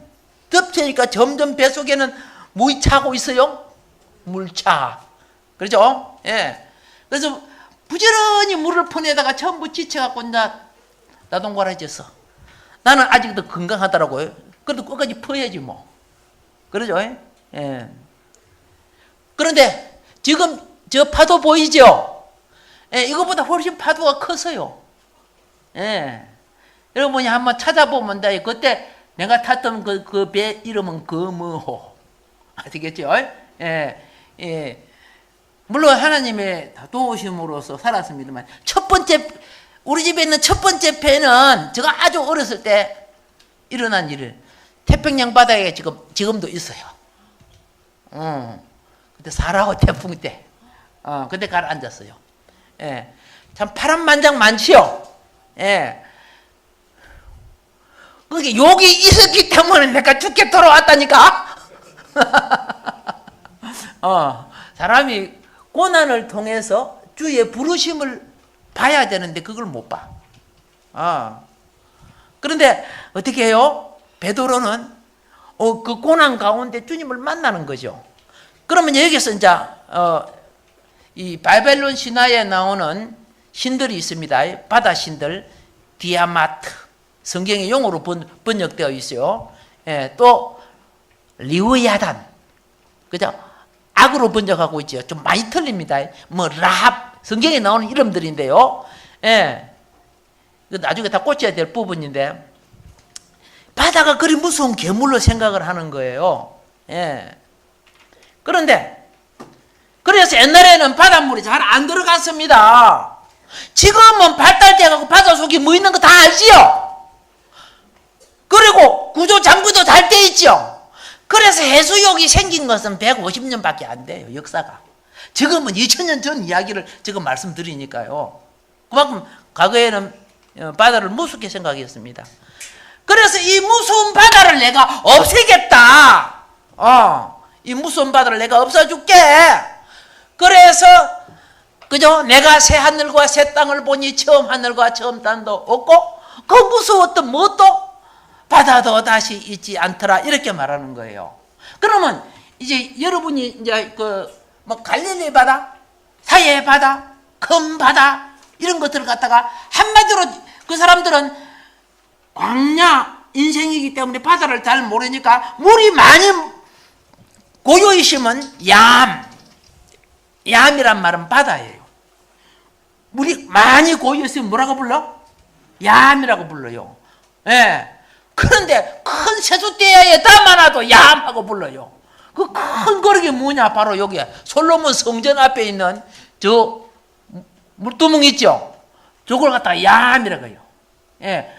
덮치니까 점점 배 속에는 뭐이 차고 있어요? 물차. 그렇죠? 그래서 부지런히 물을 퍼내다가 전부 지쳐갖고 나동갈아졌어. 나는 아직도 건강하더라고요. 그래도 끝까지 퍼야지 뭐. 그러죠? 그런데 지금 저 파도 보이죠? 이거보다 훨씬 파도가 커서요. 여러분이 한번 찾아보면 돼. 그때 내가 탔던 그 배 이름은 거무호. 아시겠죠? 물론 하나님의 도우심으로서 살았습니다만, 우리 집에 있는 첫 번째 배는 제가 아주 어렸을 때 일어난 일을 태평양 바다에 지금도 있어요. 그때 4라고 태풍 때. 그때 가라앉았어요. 참 파란만장 많지요? 그게 여기 있었기 때문에 내가 죽게 돌아왔다니까? 사람이 고난을 통해서 주의 부르심을 봐야 되는데 그걸 못 봐. 그런데 어떻게 해요? 베드로는 그 고난 가운데 주님을 만나는 거죠. 그러면 여기서 이제 이 바벨론 신화에 나오는 신들이 있습니다. 바다 신들, 디아마트. 성경의 용어로 번역되어 있어요. 또 리우야단, 그죠? 악으로 번역하고 있죠. 좀 많이 틀립니다. 라합, 성경에 나오는 이름들인데요. 나중에 다 꽂혀야 될 부분인데, 바다가 그리 무서운 괴물로 생각을 하는 거예요. 예. 그런데 그래서 옛날에는 바닷물이 잘 안 들어갔습니다. 지금은 발달돼가고 바다 속에 뭐 있는 거 다 알지요. 그리고 구조 장비도 잘 돼 있죠. 그래서 해수욕이 생긴 것은 150년밖에 안 돼요, 역사가. 지금은 2000년 전 이야기를 지금 말씀드리니까요. 그만큼 과거에는 바다를 무섭게 생각했습니다. 그래서 이 무서운 바다를 내가 없애겠다. 이 무서운 바다를 내가 없애줄게. 그래서 그죠? 내가 새 하늘과 새 땅을 보니 처음 하늘과 처음 땅도 없고 그 무서웠던 무엇도 바다도 다시 있지 않더라. 이렇게 말하는 거예요. 그러면 이제 여러분이 이제 뭐 갈릴리 바다, 사해 바다, 큰 바다 이런 것들을 갖다가 한마디로 그 사람들은 광야 인생이기 때문에 바다를 잘 모르니까 물이 많이 고여 있으면 얌이란 말은 바다예요. 물이 많이 고여 있으면 뭐라고 불러? 얌이라고 불러요. 예. 그런데 큰 세숫대야에 담아놔도 얌하고 불러요. 그 큰 거리게 뭐냐? 바로 여기 솔로몬 성전 앞에 있는 저 물두멍 있죠? 저걸 갖다가 얌이라고 해요. 예.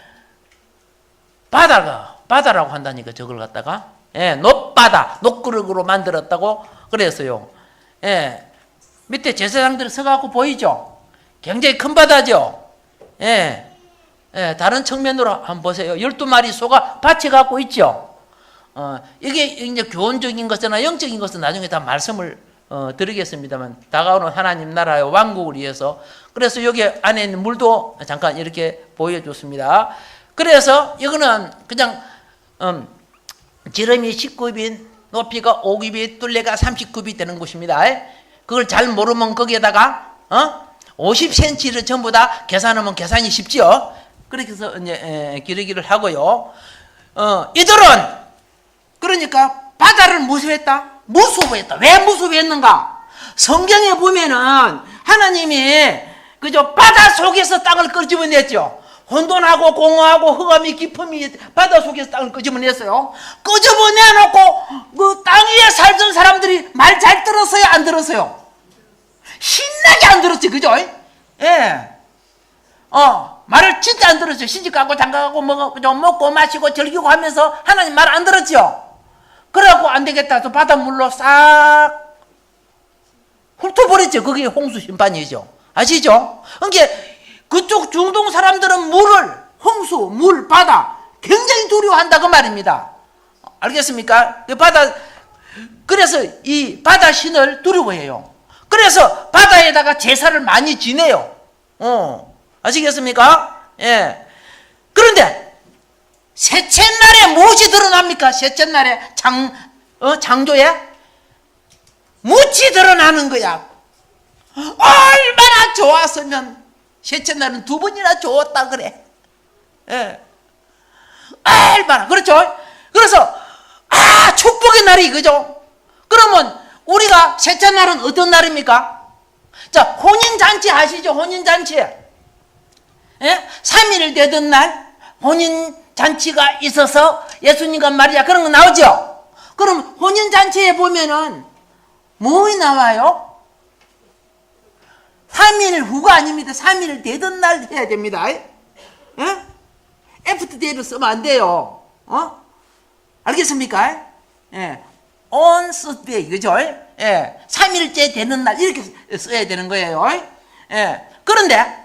바다라고 한다니까 저걸 갖다가. 예. 높바다, 높그릇으로 만들었다고 그랬어요. 예. 밑에 제사장들이 서갖고 보이죠? 굉장히 큰 바다죠? 예. 예. 다른 측면으로 한번 보세요. 12마리 소가 밭에 갖고 있죠? 이게 이제 교훈적인 것이나 영적인 것은 나중에 다 말씀을 드리겠습니다만, 다가오는 하나님 나라의 왕국을 위해서. 그래서 여기 안에 있는 물도 잠깐 이렇게 보여줬습니다. 그래서 이거는 그냥 지름이 19굽이, 높이가 5굽이, 둘레가 30굽이 되는 곳입니다. 그걸 잘 모르면 거기에다가 50cm를 전부 다 계산하면 계산이 쉽죠. 그렇게 해서 이제 기르기를 하고요. 이들은 그러니까 바다를 무서워했다. 왜 무서워했는가? 성경에 보면은 하나님이 그저 바다 속에서 땅을 끄집어냈죠. 혼돈하고 공허하고 흑암이 깊음이 바다 속에서 땅을 끄집어냈어요. 끄집어내놓고 그 땅 위에 살던 사람들이 말 잘 들었어요? 안 들었어요? 신나게 안 들었지, 그죠? 예. 말을 진짜 안 들었죠. 시집가고 장가가고 먹고 마시고 즐기고 하면서 하나님 말 안 들었죠. 그래갖고 안 되겠다. 또 바닷물로 싹 훑어버렸죠. 그게 홍수 심판이죠. 아시죠? 그러니까 그쪽 중동 사람들은 홍수, 물, 바다 굉장히 두려워한다 그 말입니다. 알겠습니까? 그래서 이 바다 신을 두려워해요. 그래서 바다에다가 제사를 많이 지내요. 아시겠습니까? 예. 그런데 셋째 날에 무엇이 드러납니까? 셋째 날에 창조에 무엇이 드러나는 거야. 얼마나 좋았으면 셋째 날은 2번이나 좋았다 그래. 예. 얼마나 그렇죠? 그래서 축복의 날이 그죠? 그러면 우리가 셋째 날은 어떤 날입니까? 자, 혼인잔치 아시죠? 혼인잔치. 예? 3일 되던 날 혼인잔치가 있어서 예수님과 마리아 그런 거 나오죠? 그럼 혼인잔치에 보면은 뭐이 나와요? 3일 후가 아닙니다. 3일 되던 날 해야 됩니다. 예? 애프터 데이를 쓰면 안 돼요. 알겠습니까? 예. on Thursday, 그죠? 예. 3일째 되는 날 이렇게 써야 되는 거예요. 예. 그런데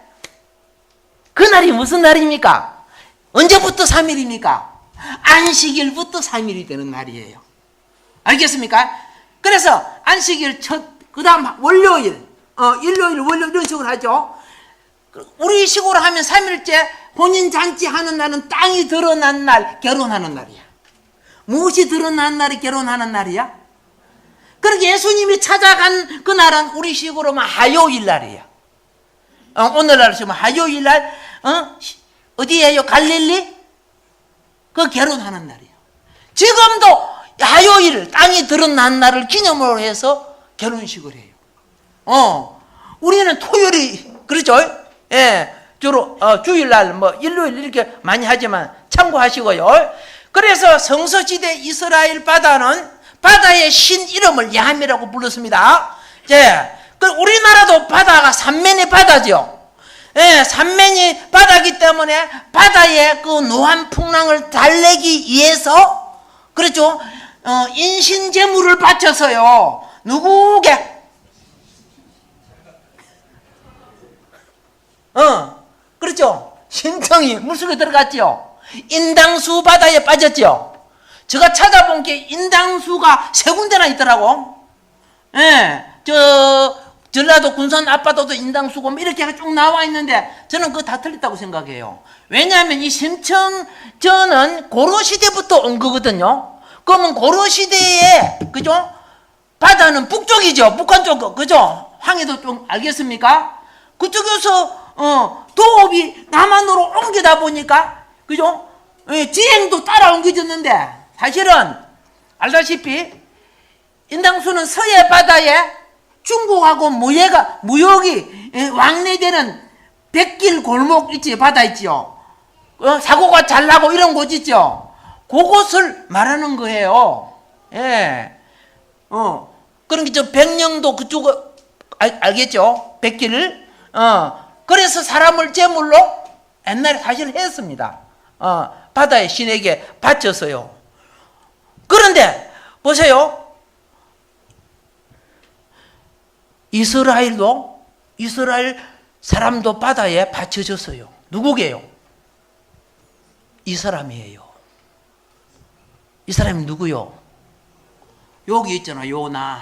그날이 무슨 날입니까? 언제부터 3일입니까? 안식일부터 3일이 되는 날이에요. 알겠습니까? 그래서 안식일 그 다음 월요일, 일요일, 월요일 이런 식으로 하죠. 우리 식으로 하면 3일째 혼인잔치 하는 날은 땅이 드러난 날, 결혼하는 날이야. 무엇이 드러난 날이 결혼하는 날이야? 그렇게 예수님이 찾아간 그 날은 우리 식으로 하면 화요일 날이야. 오늘날 치면 화요일 날, 어디에요? 갈릴리? 그 결혼하는 날이에요. 지금도 화요일 땅이 드러난 날을 기념으로 해서 결혼식을 해요. 우리는 토요일이 그렇죠? 예, 주로 주일날 뭐 일요일 이렇게 많이 하지만 참고하시고요. 그래서 성서시대 이스라엘 바다는 바다의 신 이름을 야함이라고 불렀습니다. 우리나라도 바다가 삼면이 바다죠. 삼면이 바다기 때문에 바다의 그 노한 풍랑을 달래기 위해서, 그렇죠? 인신제물을 바쳐서요. 누구게? 그렇죠? 신성이 물속에 들어갔죠. 인당수 바다에 빠졌죠. 제가 찾아본 게 인당수가 3군데나 있더라고. 전라도 군산 앞바다도 인당수고 이렇게 쭉 나와 있는데 저는 그거 다 틀렸다고 생각해요. 왜냐하면 이 심청전은 고려시대부터 온 거거든요. 그러면 고려시대에, 그죠? 바다는 북쪽이죠. 북한 쪽, 그죠? 황해도 좀 알겠습니까? 그쪽에서 도읍이 남한으로 옮기다 보니까, 그죠? 지행도 따라 옮겨졌는데, 사실은 알다시피 인당수는 서해 바다에 중국하고 무역이 왕래되는 백길 골목 있지, 바다 있죠. 사고가 잘 나고 이런 곳 있죠. 그곳을 말하는 거예요. 그러니까 저 백령도 그쪽 알겠죠? 백길을. 그래서 사람을 제물로 옛날에 사실 했습니다. 바다의 신에게 바쳤어요. 그런데 보세요. 이스라엘 사람도 바다에 바쳐졌어요. 누구게요? 이 사람이에요. 이 사람이 누구요? 여기 있잖아, 요나.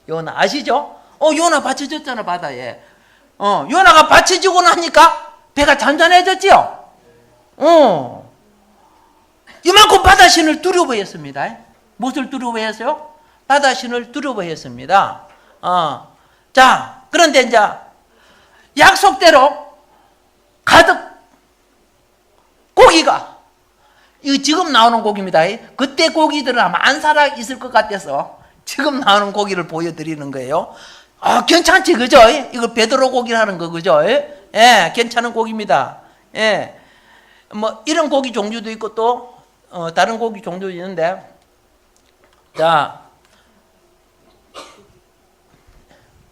요나 아시죠? 요나 바쳐졌잖아, 바다에. 요나가 바쳐지고 나니까 배가 잔잔해졌지요? 이만큼 바다신을 두려워했습니다. 무엇을 두려워했어요? 바다신을 두려워했습니다. 자, 그런데 이제 약속대로 가득 고기가, 이거 지금 나오는 고기입니다. 그때 고기들은 아마 안 살아 있을 것 같아서 지금 나오는 고기를 보여드리는 거예요. 괜찮지, 그죠? 이거 베드로 고기라는 거, 그죠? 괜찮은 고기입니다. 뭐 이런 고기 종류도 있고 또 다른 고기 종류도 있는데, 자,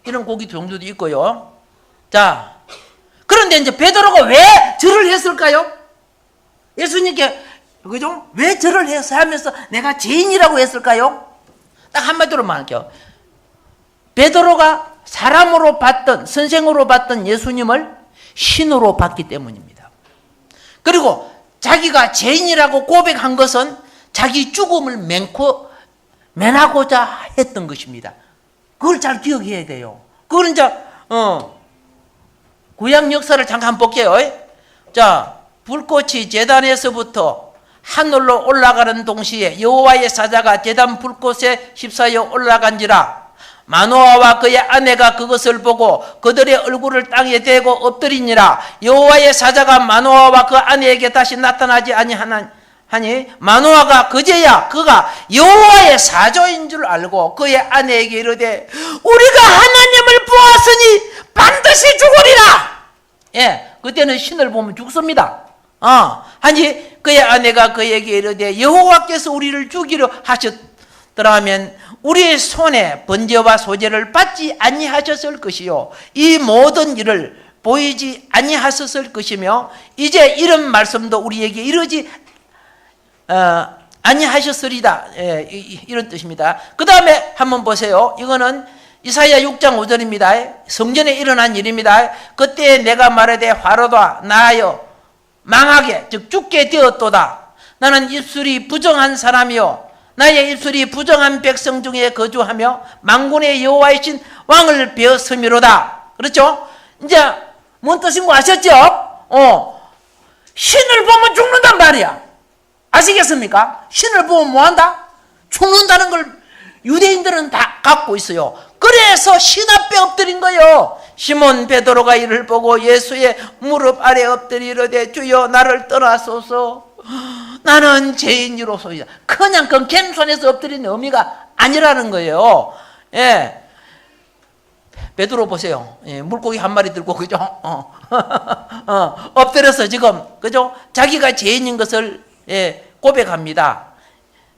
이런 고기 종류도 있고요. 자, 그런데 이제 베드로가 왜 절을 했을까요? 예수님께, 그죠? 왜 절을 해서 하면서 내가 죄인이라고 했을까요? 딱 한마디로 말할게요. 베드로가 사람으로 봤던, 선생으로 봤던 예수님을 신으로 봤기 때문입니다. 그리고 자기가 죄인이라고 고백한 것은 자기 죽음을 면하고자 했던 것입니다. 그걸 잘 기억해야 돼요. 그걸 이제 구약 역사를 잠깐 볼게요. 자, 불꽃이 제단에서부터 하늘로 올라가는 동시에 여호와의 사자가 제단 불꽃에 휩싸여 올라간지라. 마노아와 그의 아내가 그것을 보고 그들의 얼굴을 땅에 대고 엎드리니라. 여호와의 사자가 마노아와 그 아내에게 다시 나타나지 아니하니 마노아가 그제야 그가 여호와의 사조인 줄 알고 그의 아내에게 이르되 우리가 하나님을 보았으니 반드시 죽으리라. 그때는 신을 보면 죽습니다. 하니 그의 아내가 그에게 이르되 여호와께서 우리를 죽이려 하셨더라면 우리의 손에 번제와 소제를 받지 아니하셨을 것이요 이 모든 일을 보이지 아니하셨을 것이며 이제 이런 말씀도 우리에게 이르지 아니하셨으리다. 이런 뜻입니다. 그 다음에 한번 보세요. 이거는 이사야 6장 5절입니다. 성전에 일어난 일입니다. 그때 내가 말하되 화로다 나하여 망하게 즉 죽게 되었도다. 나는 입술이 부정한 사람이요 나의 입술이 부정한 백성 중에 거주하며 만군의 여호와이신 왕을 베었음이로다. 그렇죠? 이제 뭔 뜻인 거 아셨죠? 신을 보면 죽는단 말이야. 아시겠습니까? 신을 보면 뭐한다? 죽는다는 걸 유대인들은 다 갖고 있어요. 그래서 신 앞에 엎드린 거예요. 시몬 베드로가 이를 보고 예수의 무릎 아래 엎드리려되 주여 나를 떠나소서 나는 죄인이로소이다. 그냥 그 겸손해서 엎드리는 의미가 아니라는 거예요. 베드로 보세요. 물고기 한 마리 들고, 그죠? 엎드려서 지금, 그죠? 자기가 죄인인 것을 고백합니다.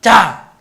자,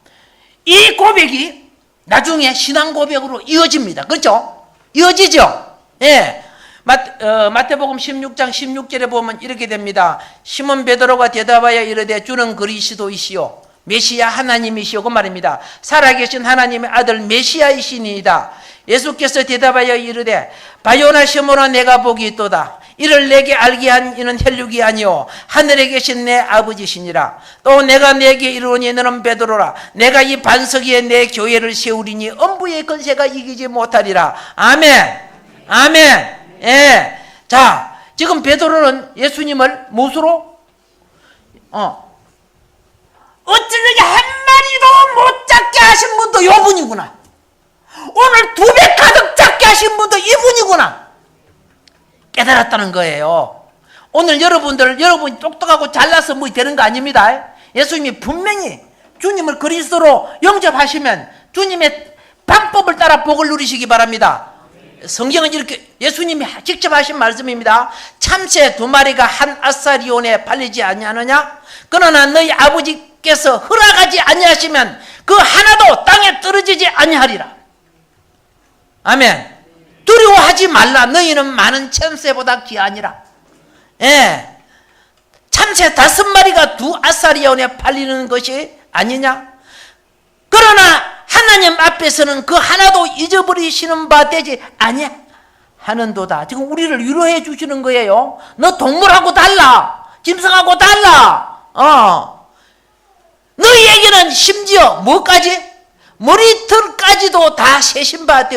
이 고백이 나중에 신앙 고백으로 이어집니다. 그렇죠? 이어지죠? 예. 마태복음 16장 16절에 보면 이렇게 됩니다. 시몬 베드로가 대답하여 이르되 주는 그리스도이시요 메시아 하나님이시오 그 말입니다. 살아계신 하나님의 아들 메시아이시니이다. 예수께서 대답하여 이르되 바요나 시몬아 내가 복이 있도다. 이를 내게 알게 한 이는 혈육이 아니오 하늘에 계신 내 아버지시니라. 또 내가 내게 이르노니 너는 베드로라. 내가 이 반석 위에 내 교회를 세우리니 엄부의 권세가 이기지 못하리라. 아멘. 아멘. 예. 자, 지금 베드로는 예수님을 무엇으로? 어찌되게 한 마리도 못 잡게 하신 분도 이분이구나. 오늘 2배 가득 잡게 하신 분도 이분이구나. 깨달았다는 거예요. 오늘 여러분이 똑똑하고 잘나서 뭐 되는 거 아닙니다. 예수님이 분명히 주님을 그리스도로 영접하시면 주님의 방법을 따라 복을 누리시기 바랍니다. 성경은 이렇게 예수님이 직접 하신 말씀입니다. 참새 2마리가 한 아사리온에 팔리지 아니하느냐? 그러나 너희 아버지께서 허락하지 아니하시면 그 하나도 땅에 떨어지지 아니하리라. 아멘. 두려워하지 말라. 너희는 많은 참새보다 귀하니라. 예. 참새 5마리가 2 아사리온에 팔리는 것이 아니냐? 그러나 하나님 앞에서는 그 하나도 잊어버리시는 바 되지 아니하는도다. 지금 우리를 위로해 주시는 거예요. 너 동물하고 달라. 짐승하고 달라. 너희에게는 심지어 뭐까지? 머리털까지도 다 세신 바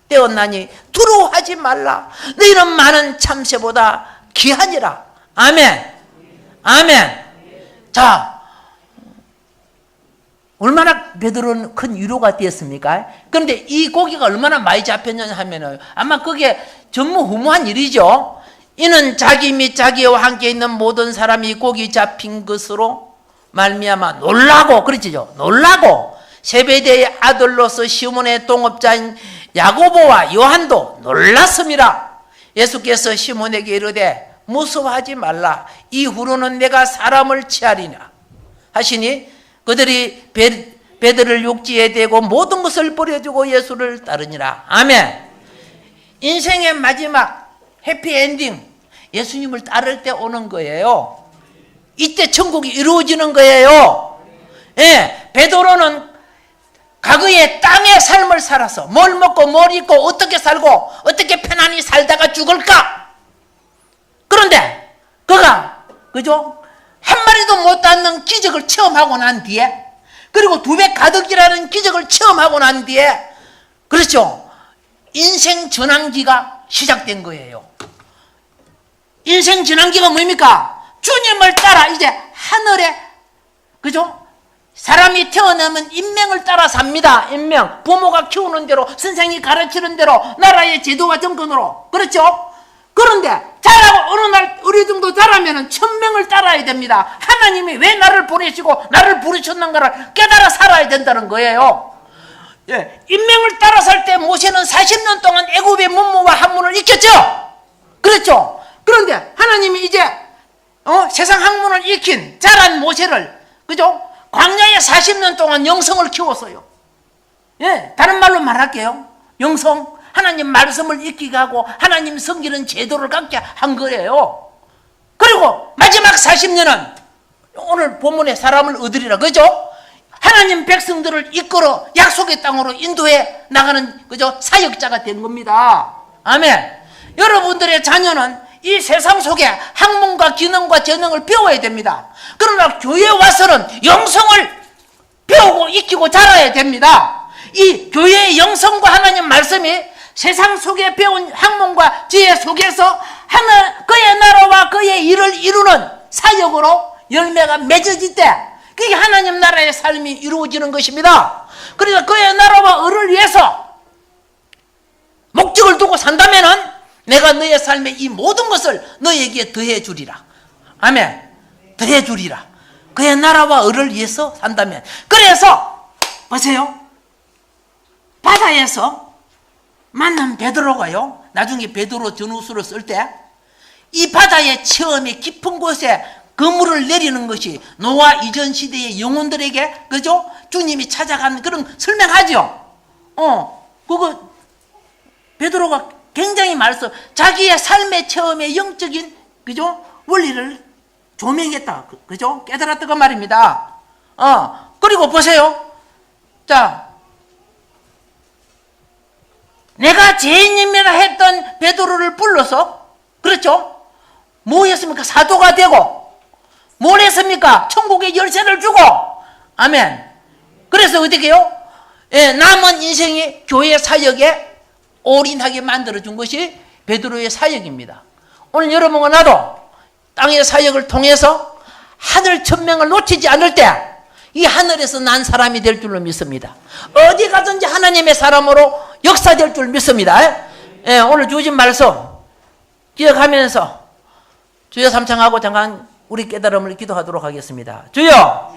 되었나니 두려워하지 말라. 너희는 많은 참새보다 귀하니라. 아멘. 아멘. 자, 얼마나 베드로는 큰 위로가 되었습니까? 그런데 이 고기가 얼마나 많이 잡혔냐 하면은 아마 그게 전무후무한 일이죠. 이는 자기 및 자기와 함께 있는 모든 사람이 고기 잡힌 것으로 말미암아 놀라고, 그렇죠? 놀라고 세베대의 아들로서 시몬의 동업자인 야고보와 요한도 놀랐습니다. 예수께서 시몬에게 이르되 무서워하지 말라. 이후로는 내가 사람을 취하리라 하시니 그들이 베드로를 육지에 대고 모든 것을 버려두고 예수를 따르니라. 아멘. 인생의 마지막 해피엔딩, 예수님을 따를 때 오는 거예요. 이때 천국이 이루어지는 거예요. 예, 베드로는 과거에 땅의 삶을 살아서 뭘 먹고 뭘 입고 어떻게 살고 어떻게 편안히 살다가 죽을까? 그런데 그가 그죠? 한 마리도 못 닿는 기적을 체험하고 난 뒤에, 그리고 2배 가득이라는 기적을 체험하고 난 뒤에, 그렇죠? 인생 전환기가 시작된 거예요. 인생 전환기가 뭡니까? 주님을 따라 이제 하늘에, 그죠? 사람이 태어나면 인명을 따라 삽니다. 인명. 부모가 키우는 대로, 선생이 가르치는 대로, 나라의 제도와 정권으로. 그렇죠? 그런데 자라고 어느 날 어느 정도 자라면은 1000명을 따라야 됩니다. 하나님이 왜 나를 보내시고 나를 부르셨는가를 깨달아 살아야 된다는 거예요. 예, 인명을 따라 살 때 모세는 40년 동안 애굽의 문무와 학문을 익혔죠. 그렇죠. 그런데 하나님이 이제 세상 학문을 익힌 자란 모세를, 그죠? 광야에 40년 동안 영성을 키웠어요. 예, 다른 말로 말할게요. 영성. 하나님 말씀을 익히게 하고 하나님 섬기는 제도를 갖게 한 거예요. 그리고 마지막 40년은 오늘 본문에 사람을 얻으리라, 그죠? 하나님 백성들을 이끌어 약속의 땅으로 인도해 나가는, 그죠? 사역자가 된 겁니다. 아멘. 여러분들의 자녀는 이 세상 속에 학문과 기능과 재능을 배워야 됩니다. 그러나 교회에 와서는 영성을 배우고 익히고 자라야 됩니다. 이 교회의 영성과 하나님 말씀이 세상 속에 배운 학문과 지혜 속에서 그의 나라와 그의 일을 이루는 사역으로 열매가 맺어질 때 그게 하나님 나라의 삶이 이루어지는 것입니다. 그래서 그의 나라와 을을 위해서 목적을 두고 산다면은 내가 너의 삶에 이 모든 것을 너에게 더해 주리라. 아멘. 더해 주리라. 그의 나라와 을을 위해서 산다면. 그래서 보세요. 바다에서 만난 베드로가요, 나중에 베드로 전후서를 쓸 때 이 바다의 처음에 깊은 곳에 그물을 내리는 것이 노아 이전 시대의 영혼들에게 그죠? 주님이 찾아간 그런 설명하죠. 그거 베드로가 굉장히 말씀 자기의 삶의 체험의 영적인 그죠? 원리를 조명했다. 그죠? 깨달았다 그 말입니다. 그리고 보세요. 자, 내가 죄인입니다 했던 베드로를 불러서 그렇죠? 뭐 했습니까? 사도가 되고 뭘 했습니까? 천국의 열쇠를 주고 아멘. 그래서 어떻게 해요? 남은 인생이 교회 사역에 올인하게 만들어준 것이 베드로의 사역입니다. 오늘 여러분과 나도 땅의 사역을 통해서 하늘 천명을 놓치지 않을 때 이 하늘에서 난 사람이 될 줄로 믿습니다. 어디 가든지 하나님의 사람으로 역사될 줄 믿습니다. 오늘 주신 말씀 기억하면서 주여 삼창하고 잠깐 우리 깨달음을 기도하도록 하겠습니다. 주여